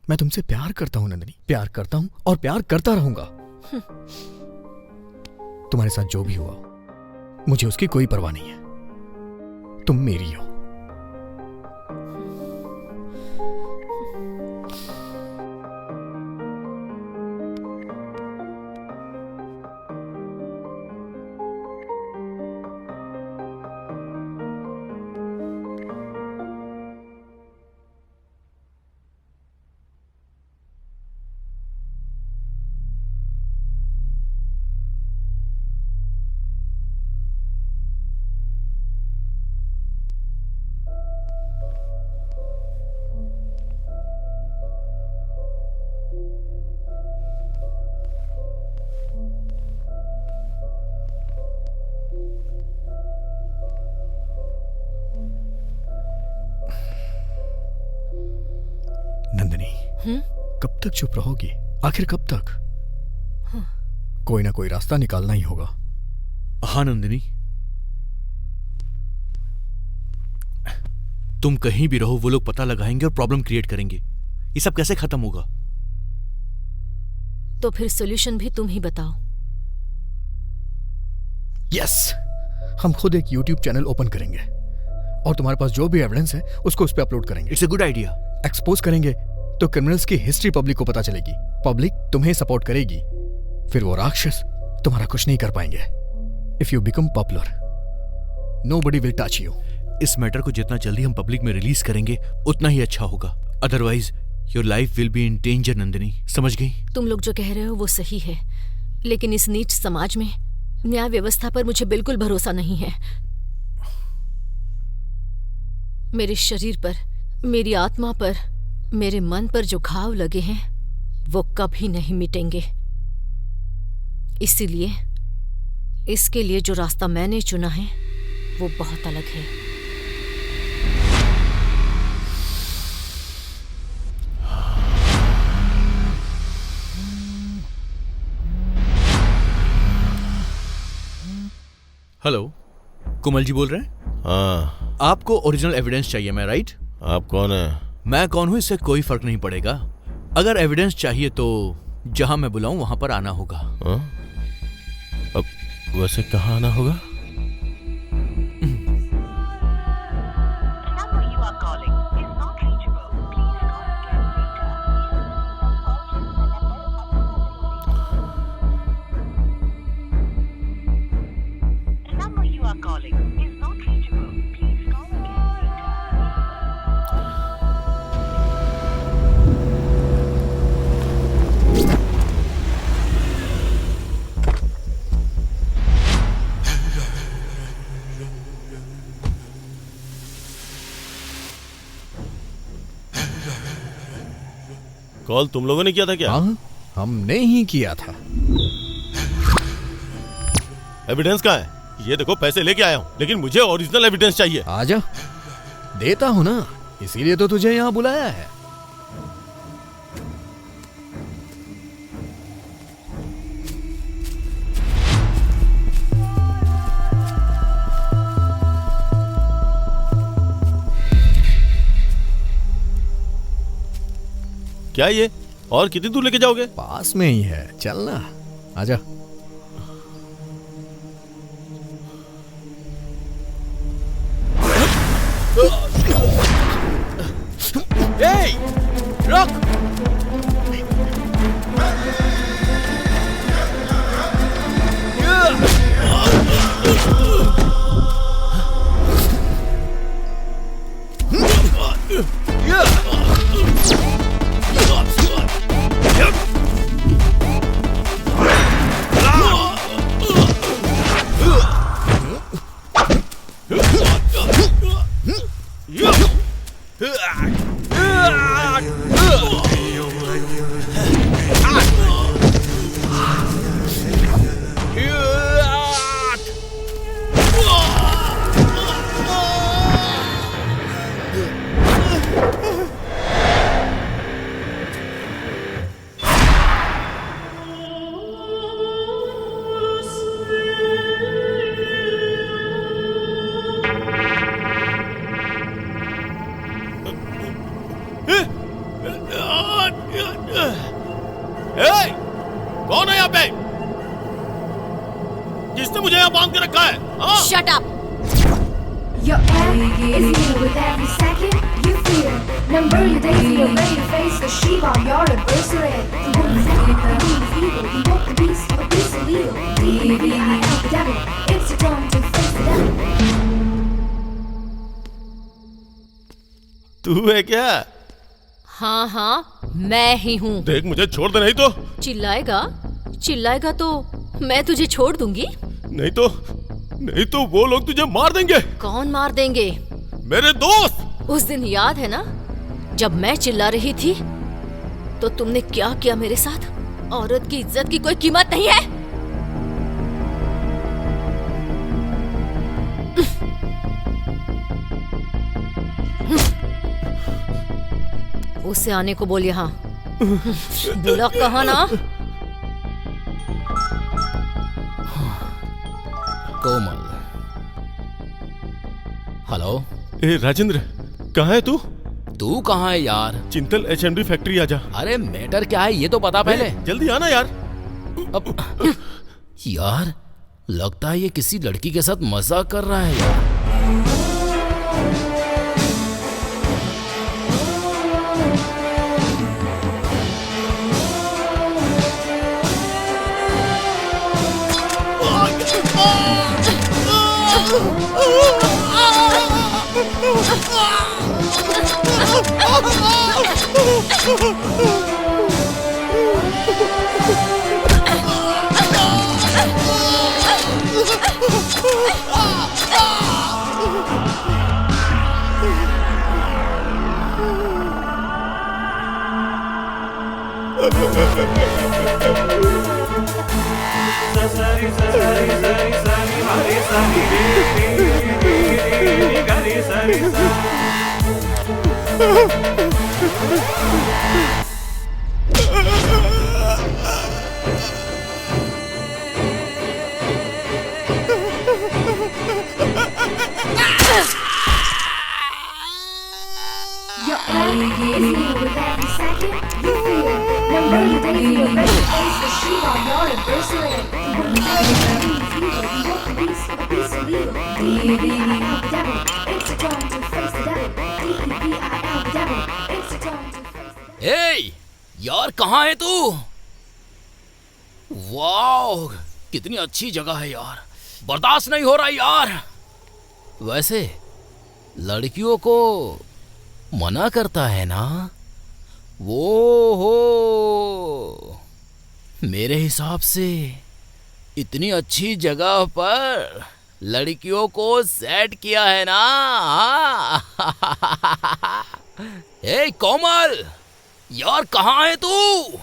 मैं तुमसे प्यार करता हूं नंदिनी, प्यार करता हूं और प्यार करता रहूंगा। तुम्हारे साथ जो भी हुआ, मुझे उसकी कोई परवाह नहीं है। तुम मेरी हो। नंदिनी, कब तक चुप रहोगी? आखिर कब तक? कोई ना कोई रास्ता निकालना ही होगा। हाँ नंदिनी, तुम कहीं भी रहो, वो लोग पता लगाएंगे और प्रॉब्लम क्रिएट करेंगे। ये सब कैसे खत्म होगा? तो फिर सॉल्यूशन भी तुम ही बताओ। यस, हम खुद एक YouTube चैनल ओपन करेंगे और तुम्हारे पास जो भी एविडेंस है उसको उस पर अपलोड करेंगे। It's a good idea. Expose करेंगे तो क्रिमिनल्स की हिस्ट्री पब्लिक को पता चलेगी। पब्लिक तुम्हें सपोर्ट करेगी, फिर वो राक्षस तुम्हारा कुछ नहीं कर पाएंगे। If you become popular, nobody will touch you. इस मैटर को जितना जल्दी हम पब्लिक में रिलीज करेंगे उतना ही अच्छा होगा। Otherwise your life will be in danger. Nandini, समझ गई? तुम लोग जो कह रहे हो वो सही है, लेकिन इस नीच समाज में न्याय व्यवस्था पर मुझे बिल्कुल भरोसा नहीं है। मेरे शरीर पर, मेरी आत्मा पर, मेरे मन पर जो घाव लगे हैं वो कभी नहीं मिटेंगे। इसीलिए इसके लिए जो रास्ता मैंने चुना है वो बहुत अलग है। हेलो, कुमल जी बोल रहे हैं? हाँ। आपको ओरिजिनल एविडेंस चाहिए, मैं राइट? आप कौन है? मैं कौन हूं इससे कोई फर्क नहीं पड़ेगा। अगर एविडेंस चाहिए तो जहां मैं बुलाऊं वहां पर आना होगा। हाँ? अब वैसे कहाँ आना होगा? कॉल तुम लोगों ने किया था क्या? हाँ, हमने ही किया था। एविडेंस कहाँ है? ये देखो पैसे लेके आया हूँ, लेकिन मुझे ओरिजिनल एविडेंस चाहिए। आजा, देता हूँ ना, इसीलिए तो तुझे यहाँ बुलाया है। क्या ये? और कितनी दूर लेके जाओगे? पास में ही है, चलना, आजा। Hey! रुक! कौन है यहाँ पे? किसने मुझे यहाँ बांध के रखा है? हाँ? Shut up! Your app is new with every second you fear. Number your days, you're ready to face the Shiva, your adversary. You won't hesitate, the beast evil. You walk the beast, a beast illegal. D-E-V-I-L, the devil. It's your time to face the devil. तू है क्या? हाँ हाँ, मैं ही हूँ। देख, मुझे छोड़ दे, नहीं तो। चिल्लाएगा तो मैं तुझे छोड़ दूंगी। नहीं तो वो लोग तुझे मार देंगे। कौन मार देंगे? मेरे दोस्त। उस दिन याद है ना, जब मैं चिल्ला रही थी तो तुमने क्या किया मेरे साथ? औरत की इज्जत की कोई कीमत नहीं है। उसे आने को बोल यहाँ। बुला कहा ना। कोमल। हेलो। ए राजेंद्र, कहाँ है तू? तू कहाँ है यार? चिंतल एचएमडी फैक्ट्री आजा। अरे मैटर क्या है ये तो बता पहले। जल्दी आना यार। अब यार, लगता है ये किसी लड़की के साथ मजाक कर रहा है यार। Your app is new with every second you fear. Number your days, you're ready to face the Shiva, your adversary. You won't hesitate, the beast evil. You walk the beast, a beast illegal. D-E-V-I-L, the devil. It's your time to face the devil. D-E-V-I-L, the devil. It's your time to face the devil. ए यार, कहाँ है तू? Wow, कितनी अच्छी जगह है यार। बर्दाश्त नहीं हो रहा यार। वैसे लड़कियों को मना करता है ना वो हो। मेरे हिसाब से इतनी अच्छी जगह पर लड़कियों को सेट किया है ना। ए कोमल, यार कहाँ है तू?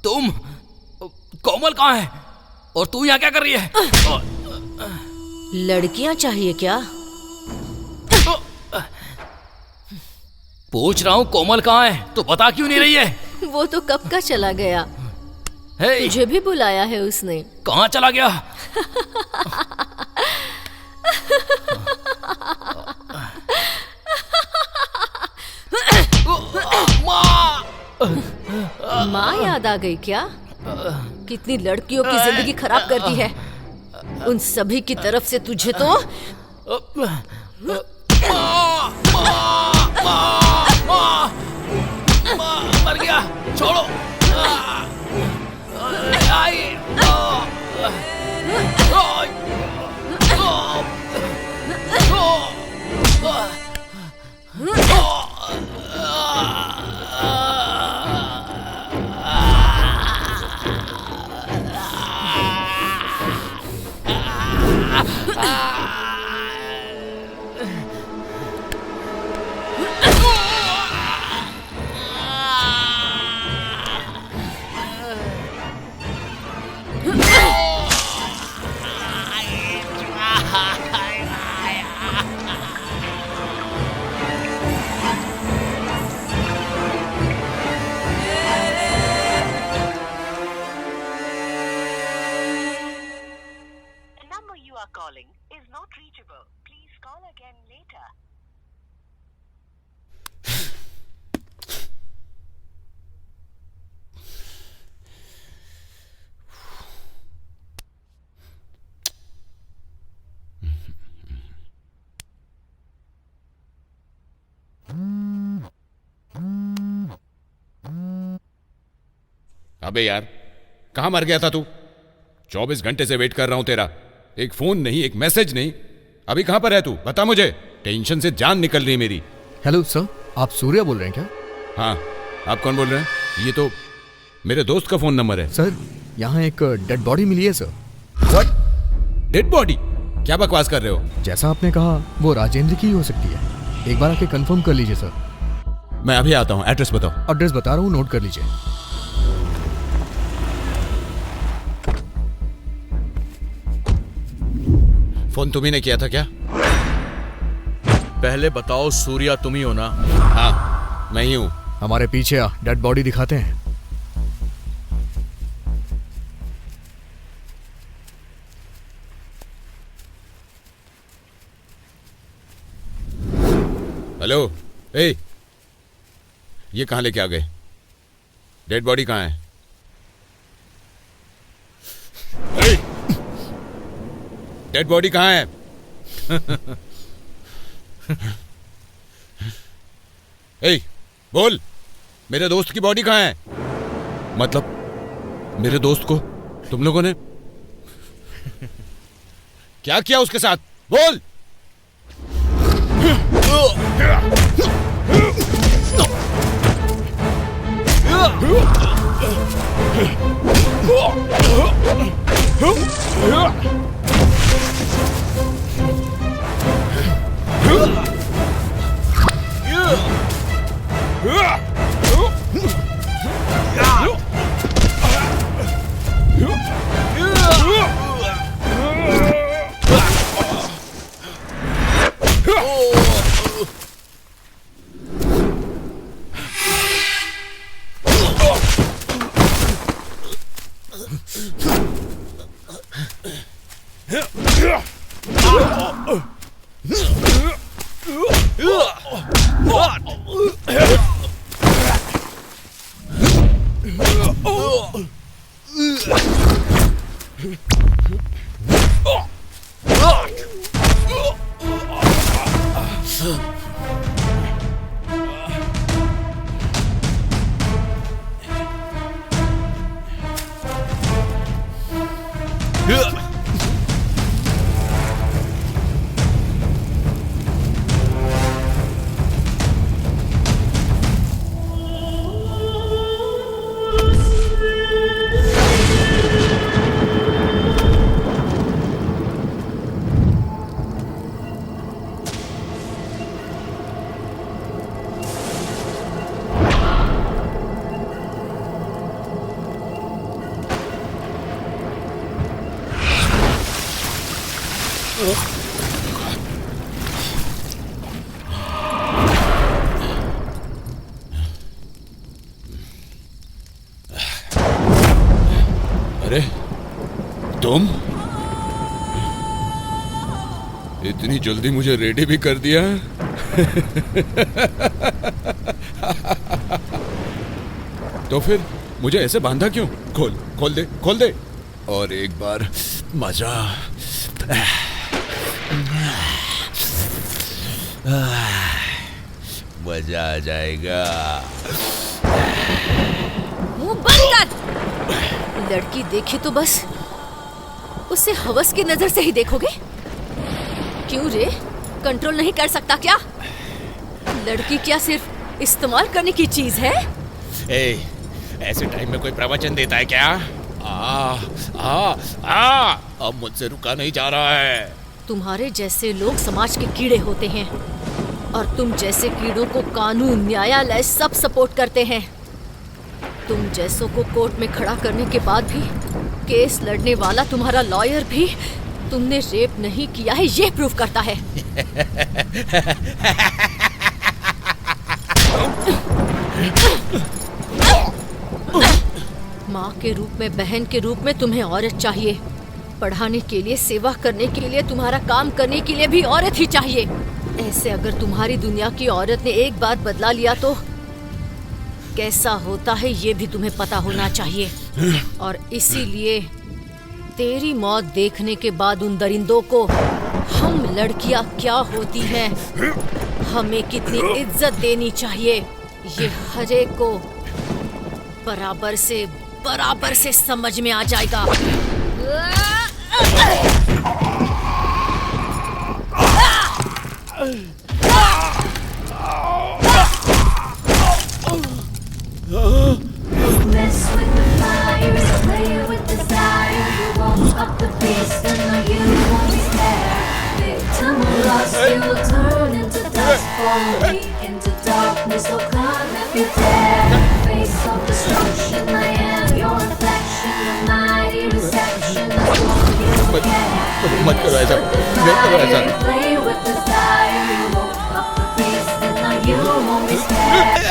तुम कोमल कहाँ है और तू यहाँ क्या कर रही है? लड़कियां चाहिए क्या? पूछ रहा हूँ कोमल कहाँ है, तो बता क्यों नहीं रही है? वो तो कब का चला गया। तुझे भी बुलाया है उसने। कहाँ चला गया? माँ याद आ गई क्या? कितनी लड़कियों की जिंदगी खराब कर दी है। उन सभी की तरफ से तुझे तो मर गया, छोड़ो। अबे यार, कहाँ मर गया था तू? 24 घंटे से वेट कर रहा हूं तेरा। एक फोन नहीं, एक मैसेज नहीं। अभी कहाँ पर है तू? बता मुझे। टेंशन से जान निकल रही है मेरी। हेलो सर, आप सूर्या बोल रहे हैं क्या? हाँ, आप कौन बोल रहे हैं? ये तो मेरे दोस्त का फोन नंबर है। सर, यहाँ एक डेड बॉडी मिली है सर। व्हाट? Dead body? क्या बकवास कर रहे हो? जैसा आपने कहा, वो राजेंद्र की ही हो सकती है। एक बार आके कंफर्म कर लीजिए सर। मैं अभी आता हूँ, एड्रेस बताओ। एड्रेस बता रहा हूँ, नोट कर लीजिए। फोन तुम्ही ने किया था क्या? पहले बताओ, सूर्या तुम ही हो ना? हाँ, मैं ही हूँ। हमारे पीछे आ, डेड बॉडी दिखाते हैं। हेलो, ए, ये कहाँ लेके आ गए? डेड बॉडी कहाँ है? डेड बॉडी कहाँ है? ए, बोल, मेरे दोस्त की बॉडी कहाँ है? मतलब मेरे दोस्त को तुम लोगों ने क्या किया उसके साथ? बोल। अरे तुम इतनी जल्दी मुझे रेडी भी कर दिया। तो फिर मुझे ऐसे बांधा क्यों? खोल दे और एक बार मजा। मजा आ जाएगा। मुंह बंद कर। लड़की देखे तो बस उसे हवस की नजर से ही देखोगे? क्यों रे, कंट्रोल नहीं कर सकता क्या? लड़की क्या सिर्फ इस्तेमाल करने की चीज है? ऐसे टाइम में कोई प्रवचन देता है क्या? अब मुझसे रुका नहीं जा रहा है। तुम्हारे जैसे लोग समाज के कीड़े होते हैं और तुम जैसे कीड़ों को कानून, न्यायालय सब सपोर्ट करते हैं। तुम जैसों को कोर्ट में खड़ा करने के बाद भी केस लड़ने वाला तुम्हारा लॉयर भी तुमने रेप नहीं किया है ये प्रूफ करता है। माँ के रूप में, बहन के रूप में तुम्हें औरत चाहिए। पढ़ाने के लिए, सेवा करने के लिए, तुम्हारा काम करने के लिए भी औरत ही चाहिए। ऐसे अगर तुम्हारी दुनिया की औरत ने एक बार बदला लिया तो कैसा होता है ये भी तुम्हें पता होना चाहिए। और इसीलिए तेरी मौत देखने के बाद उन दरिंदों को हम लड़कियां क्या होती हैं, हमें कितनी इज्जत देनी चाहिए, ये हर एक को बराबर से समझ में आ जाएगा। Mess with the fire, play with desire. You won't up the beast, and no, you won't be spared. Victim or lost, you will turn into dust. Fall weak into darkness, so come if you dare. Face of destruction, I am your reflection. The mighty reception, that's what you get. मत करो ऐसा, मत करो ऐसा। Play with desire, you won't up the beast, and no, you won't be spared.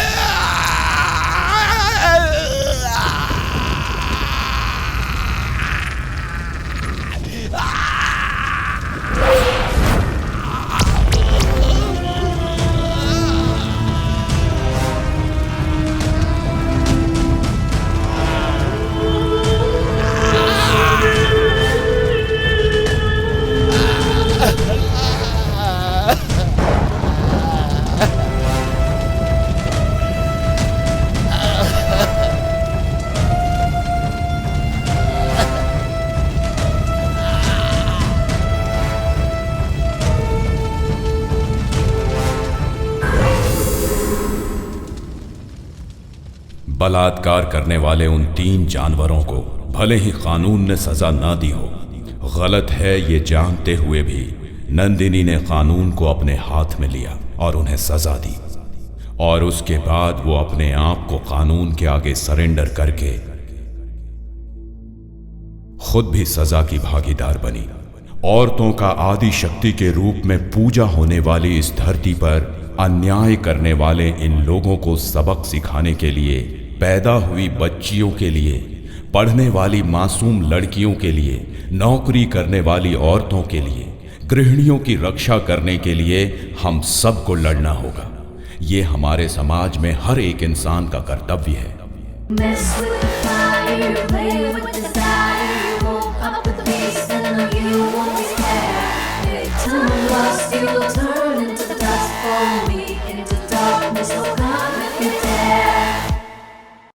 बलात्कार करने वाले उन 3 जानवरों को भले ही कानून ने सजा ना दी हो, गलत है ये जानते हुए भी नंदिनी ने कानून को अपने हाथ में लिया और उन्हें सजा दी। और उसके बाद वो अपने आप को कानून के आगे सरेंडर करके खुद भी सजा की भागीदार बनी औरतों का आदि शक्ति के रूप में पूजा होने वाली इस धरती पर अन्याय करने वाले इन लोगों को सबक सिखाने के लिए, पैदा हुई बच्चियों के लिए, पढ़ने वाली मासूम लड़कियों के लिए, नौकरी करने वाली औरतों के लिए, गृहिणियों की रक्षा करने के लिए हम सबको लड़ना होगा। ये हमारे समाज में हर एक इंसान का कर्तव्य है। Mess with fire, play with desire.